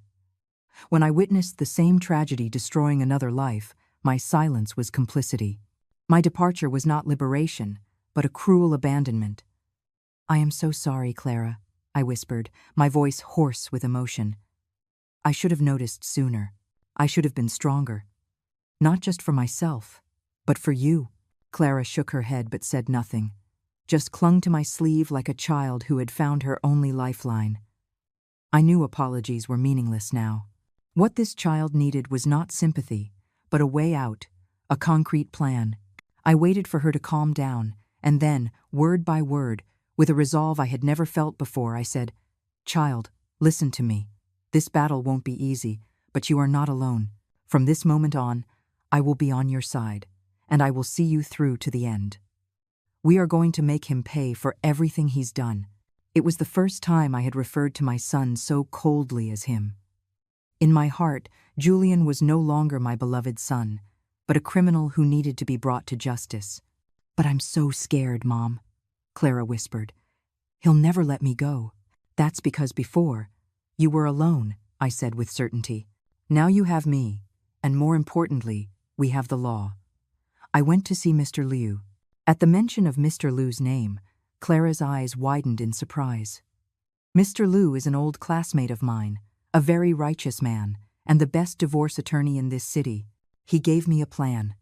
When I witnessed the same tragedy destroying another life, my silence was complicity. My departure was not liberation, but a cruel abandonment. I am so sorry, Clara, I whispered, my voice hoarse with emotion. I should have noticed sooner. I should have been stronger. Not just for myself, but for you. Clara shook her head but said nothing, just clung to my sleeve like a child who had found her only lifeline. I knew apologies were meaningless now. What this child needed was not sympathy, but a way out, a concrete plan. I waited for her to calm down, and then, word by word, with a resolve I had never felt before, I said, "Child, listen to me. This battle won't be easy, but you are not alone. From this moment on, I will be on your side, and I will see you through to the end. We are going to make him pay for everything he's done." It was the first time I had referred to my son so coldly as him. In my heart, Julian was no longer my beloved son, but a criminal who needed to be brought to justice. "But I'm so scared, Mom," Clara whispered. "He'll never let me go." "That's because before, you were alone," I said with certainty. "Now you have me, and more importantly, we have the law." I went to see Mr. Liu. At the mention of Mr. Liu's name, Clara's eyes widened in surprise. Mr. Liu is an old classmate of mine, a very righteous man, and the best divorce attorney in this city. He gave me a plan.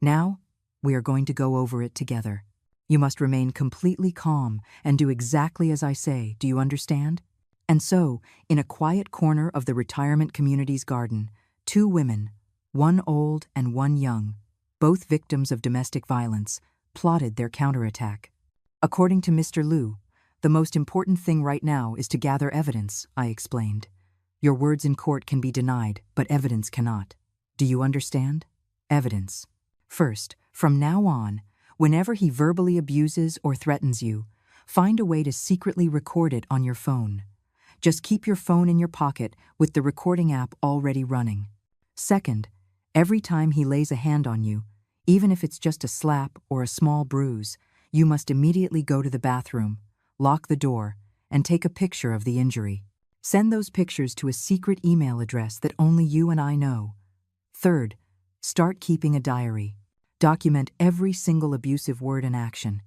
Now, we are going to go over it together. You must remain completely calm and do exactly as I say, do you understand? And so, in a quiet corner of the retirement community's garden, two women, one old and one young, both victims of domestic violence, plotted their counterattack. According to Mr. Liu, the most important thing right now is to gather evidence, I explained. Your words in court can be denied, but evidence cannot. Do you understand? Evidence. First, from now on, whenever he verbally abuses or threatens you, find a way to secretly record it on your phone. Just keep your phone in your pocket with the recording app already running. Second, every time he lays a hand on you, even if it's just a slap or a small bruise, you must immediately go to the bathroom, lock the door, and take a picture of the injury. Send those pictures to a secret email address that only you and I know. Third, start keeping a diary. Document every single abusive word and action,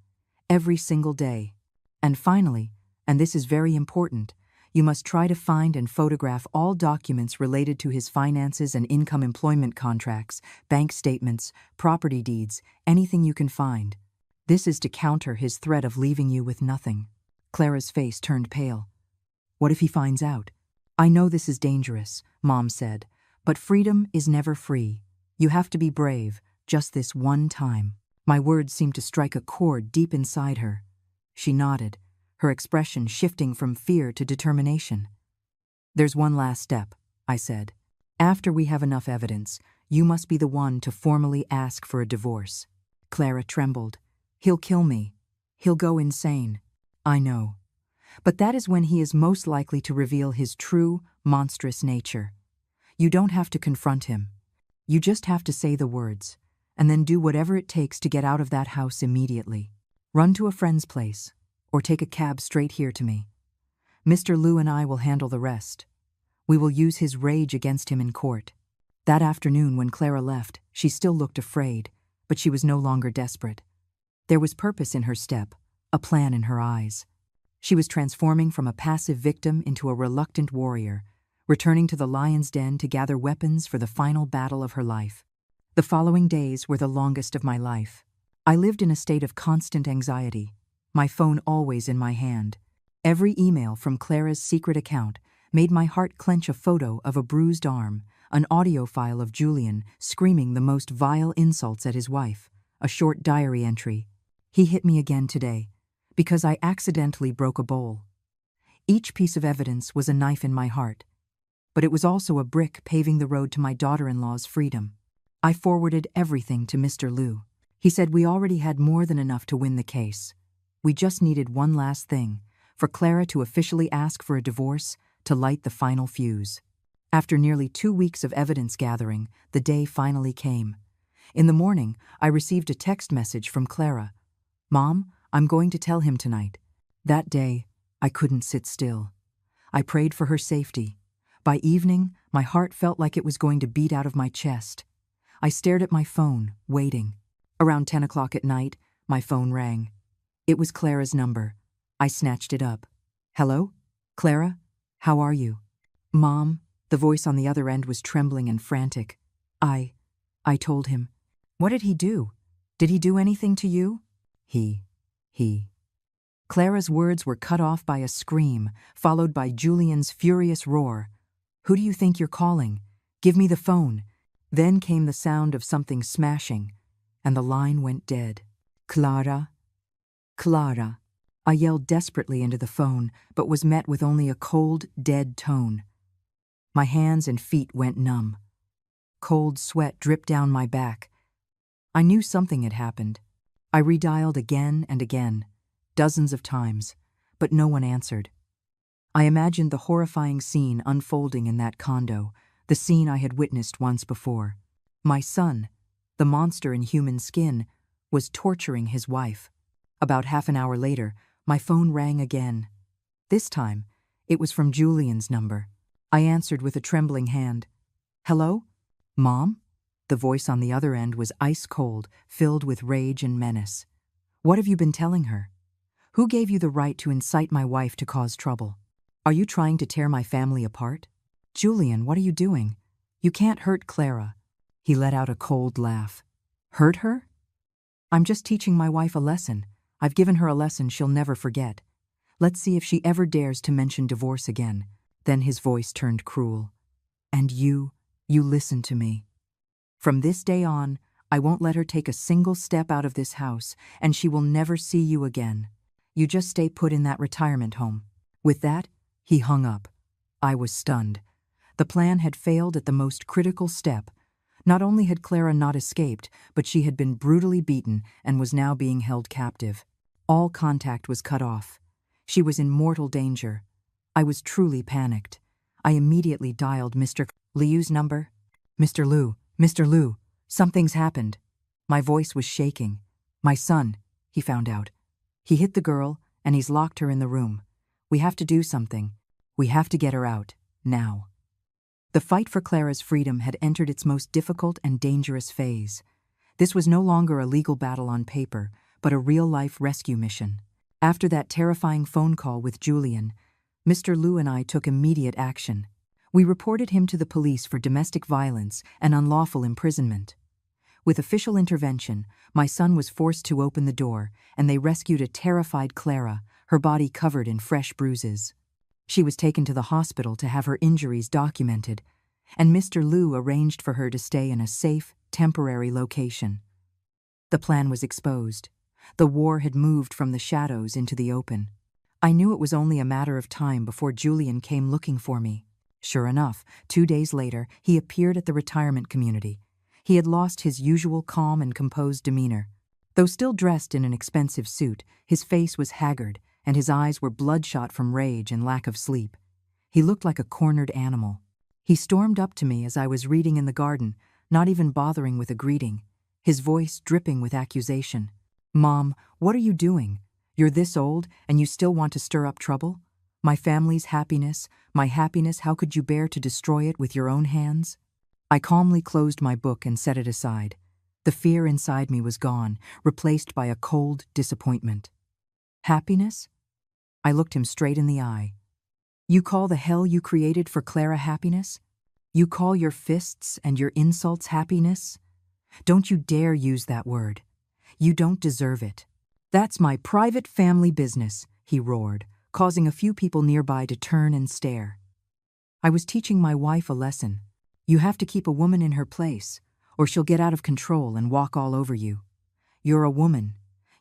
every single day. And finally, and this is very important, you must try to find and photograph all documents related to his finances and income employment contracts, bank statements, property deeds, anything you can find. This is to counter his threat of leaving you with nothing. Clara's face turned pale. "What if he finds out?" "I know this is dangerous," Mom said, "but freedom is never free. You have to be brave, just this one time." My words seemed to strike a chord deep inside her. She nodded, her expression shifting from fear to determination. "There's one last step," I said. "After we have enough evidence, you must be the one to formally ask for a divorce." Clara trembled. "He'll kill me. He'll go insane." "I know. But that is when he is most likely to reveal his true, monstrous nature. You don't have to confront him. You just have to say the words, and then do whatever it takes to get out of that house immediately. Run to a friend's place, or take a cab straight here to me. Mr. Liu and I will handle the rest. We will use his rage against him in court." That afternoon when Clara left, she still looked afraid, but she was no longer desperate. There was purpose in her step, a plan in her eyes. She was transforming from a passive victim into a reluctant warrior, returning to the lion's den to gather weapons for the final battle of her life. The following days were the longest of my life. I lived in a state of constant anxiety, my phone always in my hand. Every email from Clara's secret account made my heart clench. A photo of a bruised arm, an audio file of Julian screaming the most vile insults at his wife, a short diary entry. "He hit me again today, because I accidentally broke a bowl." Each piece of evidence was a knife in my heart, but it was also a brick paving the road to my daughter-in-law's freedom. I forwarded everything to Mr. Liu. He said we already had more than enough to win the case. We just needed one last thing, for Clara to officially ask for a divorce, to light the final fuse. After nearly 2 weeks of evidence gathering, the day finally came. In the morning, I received a text message from Clara. "Mom, I'm going to tell him tonight." That day, I couldn't sit still. I prayed for her safety. By evening, my heart felt like it was going to beat out of my chest. I stared at my phone, waiting. Around 10 o'clock at night, my phone rang. It was Clara's number. I snatched it up. "Hello? Clara? How are you?" "Mom," the voice on the other end was trembling and frantic. I told him." "What did he do? Did he do anything to you?" He. Clara's words were cut off by a scream, followed by Julian's furious roar. Who do you think you're calling? Give me the phone. Then came the sound of something smashing, and the line went dead. Clara? Clara. I yelled desperately into the phone, but was met with only a cold, dead tone. My hands and feet went numb. Cold sweat dripped down my back. I knew something had happened. I redialed again and again, dozens of times, but no one answered. I imagined the horrifying scene unfolding in that condo, the scene I had witnessed once before. My son, the monster in human skin, was torturing his wife. About half an hour later, my phone rang again. This time, it was from Julian's number. I answered with a trembling hand. Hello? Mom? The voice on the other end was ice cold, filled with rage and menace. What have you been telling her? Who gave you the right to incite my wife to cause trouble? Are you trying to tear my family apart? Julian, what are you doing? You can't hurt Clara. He let out a cold laugh. Hurt her? I'm just teaching my wife a lesson. I've given her a lesson she'll never forget. Let's see if she ever dares to mention divorce again. Then his voice turned cruel. And you listen to me. From this day on, I won't let her take a single step out of this house, and she will never see you again. You just stay put in that retirement home. With that, he hung up. I was stunned. The plan had failed at the most critical step. Not only had Clara not escaped, but she had been brutally beaten and was now being held captive. All contact was cut off. She was in mortal danger. I was truly panicked. I immediately dialed Mr. Liu's number. Mr. Liu, something's happened. My voice was shaking. My son, he found out. He hit the girl, and he's locked her in the room. We have to do something. We have to get her out, now. The fight for Clara's freedom had entered its most difficult and dangerous phase. This was no longer a legal battle on paper, but a real-life rescue mission. After that terrifying phone call with Julian, Mr. Liu and I took immediate action. We reported him to the police for domestic violence and unlawful imprisonment. With official intervention, my son was forced to open the door, and they rescued a terrified Clara, her body covered in fresh bruises. She was taken to the hospital to have her injuries documented, and Mr. Liu arranged for her to stay in a safe, temporary location. The plan was exposed. The war had moved from the shadows into the open. I knew it was only a matter of time before Julian came looking for me. Sure enough, 2 days later, he appeared at the retirement community. He had lost his usual calm and composed demeanor. Though still dressed in an expensive suit, his face was haggard, and his eyes were bloodshot from rage and lack of sleep. He looked like a cornered animal. He stormed up to me as I was reading in the garden, not even bothering with a greeting, his voice dripping with accusation. Mom, what are you doing? You're this old, and you still want to stir up trouble? My family's happiness, my happiness, how could you bear to destroy it with your own hands? I calmly closed my book and set it aside. The fear inside me was gone, replaced by a cold disappointment. Happiness? I looked him straight in the eye. You call the hell you created for Clara happiness? You call your fists and your insults happiness? Don't you dare use that word. You don't deserve it. That's my private family business, he roared, causing a few people nearby to turn and stare. I was teaching my wife a lesson. You have to keep a woman in her place, or she'll get out of control and walk all over you. You're a woman.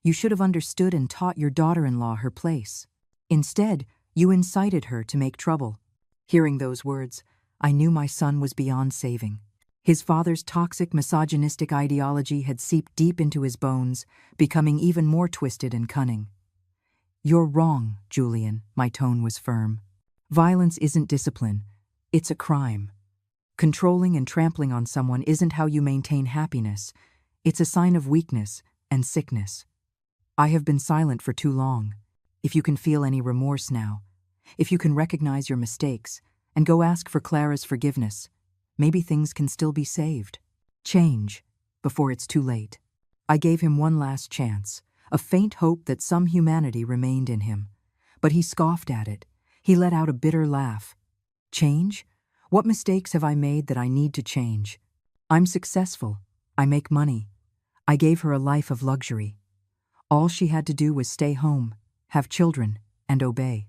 You should have understood and taught your daughter-in-law her place. Instead, you incited her to make trouble. Hearing those words, I knew my son was beyond saving. His father's toxic, misogynistic ideology had seeped deep into his bones, becoming even more twisted and cunning. You're wrong, Julian, my tone was firm. Violence isn't discipline. It's a crime. Controlling and trampling on someone isn't how you maintain happiness. It's a sign of weakness and sickness. I have been silent for too long. If you can feel any remorse now, if you can recognize your mistakes and go ask for Clara's forgiveness, maybe things can still be saved. Change before it's too late. I gave him one last chance, a faint hope that some humanity remained in him. But he scoffed at it. He let out a bitter laugh. Change? What mistakes have I made that I need to change? I'm successful. I make money. I gave her a life of luxury. All she had to do was stay home, have children, and obey.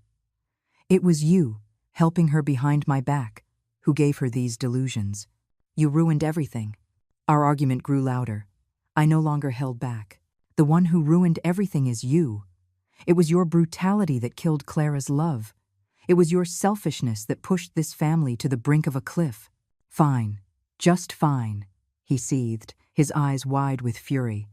It was you, helping her behind my back, Who gave her these delusions? You ruined everything. Our argument grew louder. I no longer held back. The one who ruined everything is you. It was your brutality that killed Clara's love. It was your selfishness that pushed this family to the brink of a cliff. Fine. Just fine, he seethed, his eyes wide with fury.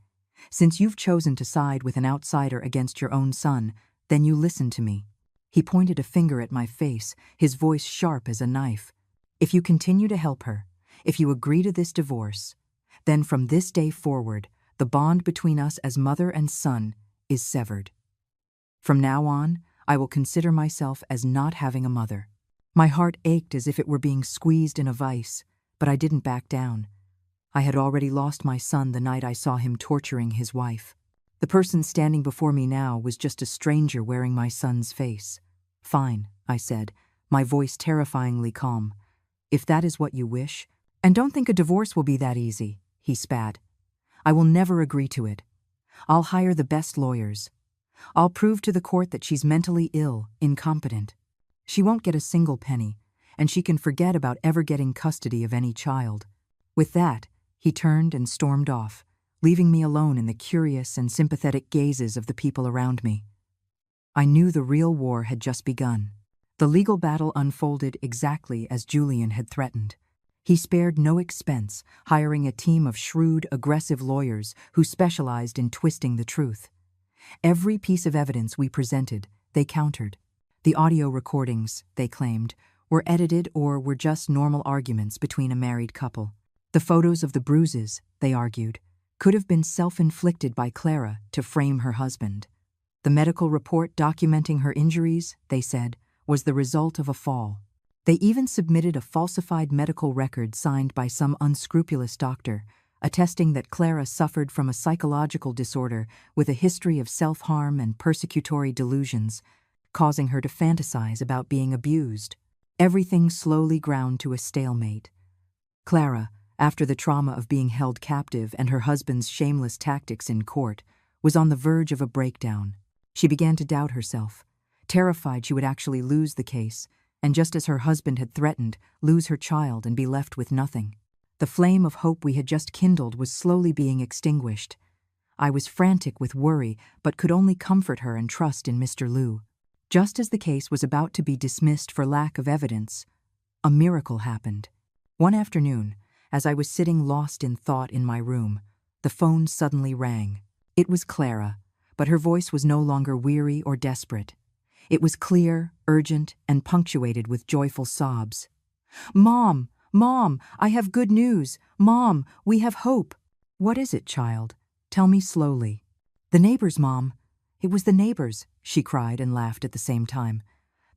Since you've chosen to side with an outsider against your own son, then you listen to me. He pointed a finger at my face, his voice sharp as a knife. If you continue to help her, if you agree to this divorce, then from this day forward, the bond between us as mother and son is severed. From now on, I will consider myself as not having a mother. My heart ached as if it were being squeezed in a vice, but I didn't back down. I had already lost my son the night I saw him torturing his wife. The person standing before me now was just a stranger wearing my son's face. Fine, I said, my voice terrifyingly calm. If that is what you wish, and don't think a divorce will be that easy, he spat. I will never agree to it. I'll hire the best lawyers. I'll prove to the court that she's mentally ill, incompetent. She won't get a single penny, and she can forget about ever getting custody of any child. With that, he turned and stormed off, leaving me alone in the curious and sympathetic gazes of the people around me. I knew the real war had just begun. The legal battle unfolded exactly as Julian had threatened. He spared no expense, hiring a team of shrewd, aggressive lawyers who specialized in twisting the truth. Every piece of evidence we presented, they countered. The audio recordings, they claimed, were edited or were just normal arguments between a married couple. The photos of the bruises, they argued, could have been self-inflicted by Clara to frame her husband. The medical report documenting her injuries, they said, was the result of a fall. They even submitted a falsified medical record signed by some unscrupulous doctor, attesting that Clara suffered from a psychological disorder with a history of self-harm and persecutory delusions, causing her to fantasize about being abused. Everything slowly ground to a stalemate. Clara, after the trauma of being held captive and her husband's shameless tactics in court, was on the verge of a breakdown. She began to doubt herself, terrified she would actually lose the case, and just as her husband had threatened, lose her child and be left with nothing. The flame of hope we had just kindled was slowly being extinguished. I was frantic with worry, but could only comfort her and trust in Mr. Liu. Just as the case was about to be dismissed for lack of evidence, a miracle happened. One afternoon, as I was sitting lost in thought in my room, the phone suddenly rang. It was Clara, but her voice was no longer weary or desperate. It was clear, urgent, and punctuated with joyful sobs. "Mom! Mom! I have good news! Mom! We have hope!" "What is it, child? Tell me slowly." "The neighbors, Mom. It was the neighbors," she cried and laughed at the same time.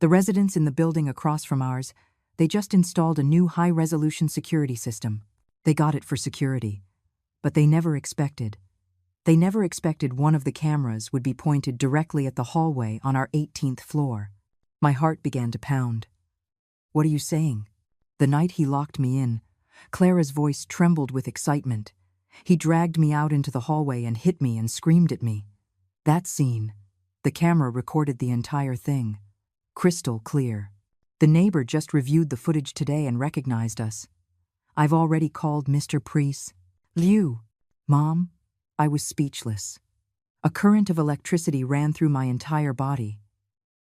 "The residents in the building across from ours, they just installed a new high-resolution security system. They got it for security. But they never expected one of the cameras would be pointed directly at the hallway on our 18th floor. My heart began to pound. "What are you saying?" The night he locked me in, Clara's voice trembled with excitement. He dragged me out into the hallway and hit me and screamed at me. That scene, the camera recorded the entire thing. Crystal clear. The neighbor just reviewed the footage today and recognized us. I've already called Mr. Priest. Liu. Mom, I was speechless. A current of electricity ran through my entire body.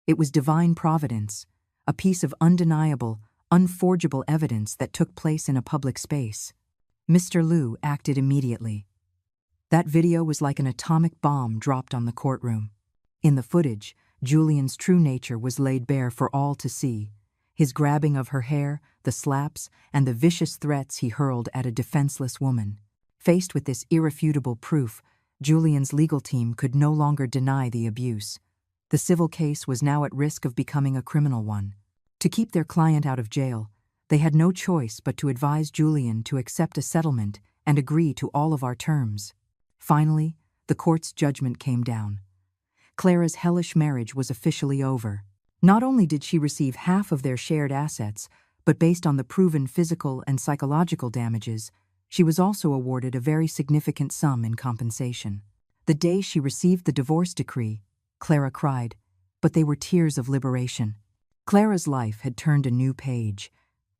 It was divine providence, a piece of undeniable, unforgeable evidence that took place in a public space. Mr. Liu acted immediately. That video was like an atomic bomb dropped on the courtroom. In the footage, Julian's true nature was laid bare for all to see. His grabbing of her hair, the slaps, and the vicious threats he hurled at a defenseless woman. Faced with this irrefutable proof, Julian's legal team could no longer deny the abuse. The civil case was now at risk of becoming a criminal one. To keep their client out of jail, they had no choice but to advise Julian to accept a settlement and agree to all of our terms. Finally, the court's judgment came down. Clara's hellish marriage was officially over. Not only did she receive half of their shared assets, but based on the proven physical and psychological damages, she was also awarded a very significant sum in compensation. The day she received the divorce decree, Clara cried, but they were tears of liberation. Clara's life had turned a new page.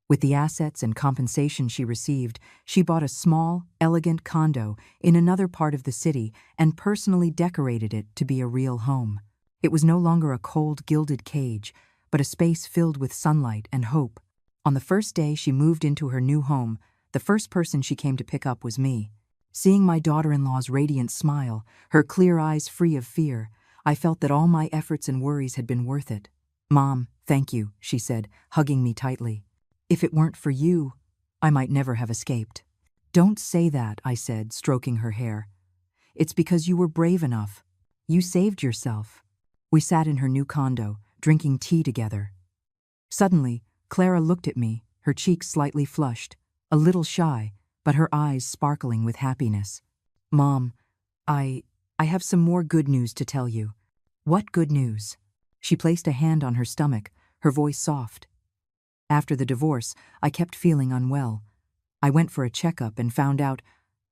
With the assets and compensation she received, she bought a small, elegant condo in another part of the city and personally decorated it to be a real home. It was no longer a cold, gilded cage, but a space filled with sunlight and hope. On the first day she moved into her new home, the first person she came to pick up was me. Seeing my daughter-in-law's radiant smile, her clear eyes free of fear, I felt that all my efforts and worries had been worth it. "Mom, thank you," she said, hugging me tightly. "If it weren't for you, I might never have escaped." "Don't say that," I said, stroking her hair. "It's because you were brave enough. You saved yourself." We sat in her new condo, drinking tea together. Suddenly, Clara looked at me, her cheeks slightly flushed, a little shy, but her eyes sparkling with happiness. "Mom, I have some more good news to tell you." "What good news?" She placed a hand on her stomach, her voice soft. "After the divorce, I kept feeling unwell. I went for a checkup and found out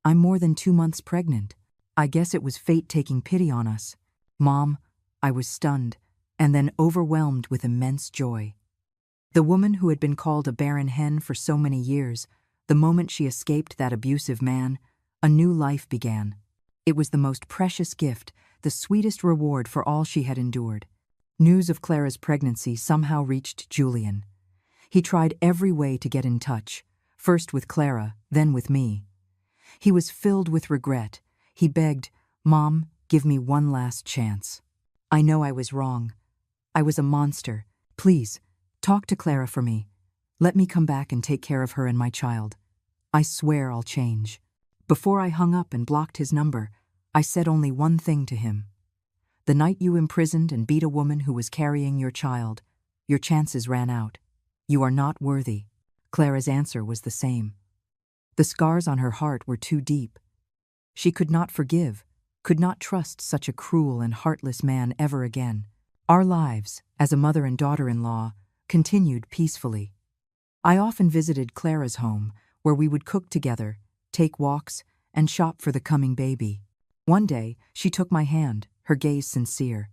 I'm more than 2 months pregnant. I guess it was fate taking pity on us." "Mom," I was stunned, and then overwhelmed with immense joy. The woman who had been called a barren hen for so many years, the moment she escaped that abusive man, a new life began. It was the most precious gift, the sweetest reward for all she had endured. News of Clara's pregnancy somehow reached Julian. He tried every way to get in touch, first with Clara, then with me. He was filled with regret. He begged, "Mom, give me one last chance. I know I was wrong. I was a monster. Please, talk to Clara for me. Let me come back and take care of her and my child. I swear I'll change." Before I hung up and blocked his number, I said only one thing to him. "The night you imprisoned and beat a woman who was carrying your child, your chances ran out. You are not worthy." Clara's answer was the same. The scars on her heart were too deep. She could not forgive, could not trust such a cruel and heartless man ever again. Our lives, as a mother and daughter-in-law, continued peacefully. I often visited Clara's home, where we would cook together, take walks, and shop for the coming baby. One day, she took my hand, her gaze sincere.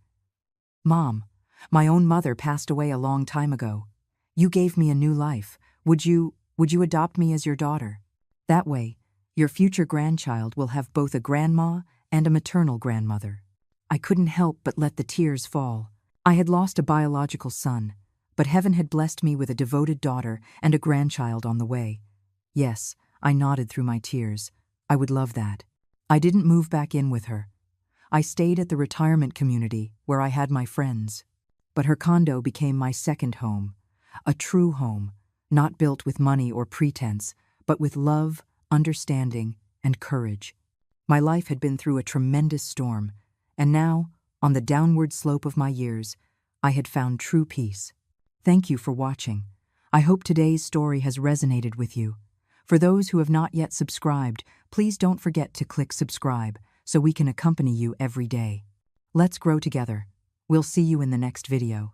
"Mom, my own mother passed away a long time ago. You gave me a new life. Would you adopt me as your daughter? That way, your future grandchild will have both a grandma and a maternal grandmother." I couldn't help but let the tears fall. I had lost a biological son, but heaven had blessed me with a devoted daughter and a grandchild on the way. Yes, I nodded through my tears. I would love that. I didn't move back in with her. I stayed at the retirement community where I had my friends. But her condo became my second home, a true home, not built with money or pretense, but with love, understanding, and courage. My life had been through a tremendous storm, and now, on the downward slope of my years, I had found true peace. Thank you for watching. I hope today's story has resonated with you. For those who have not yet subscribed, please don't forget to click subscribe so we can accompany you every day. Let's grow together. We'll see you in the next video.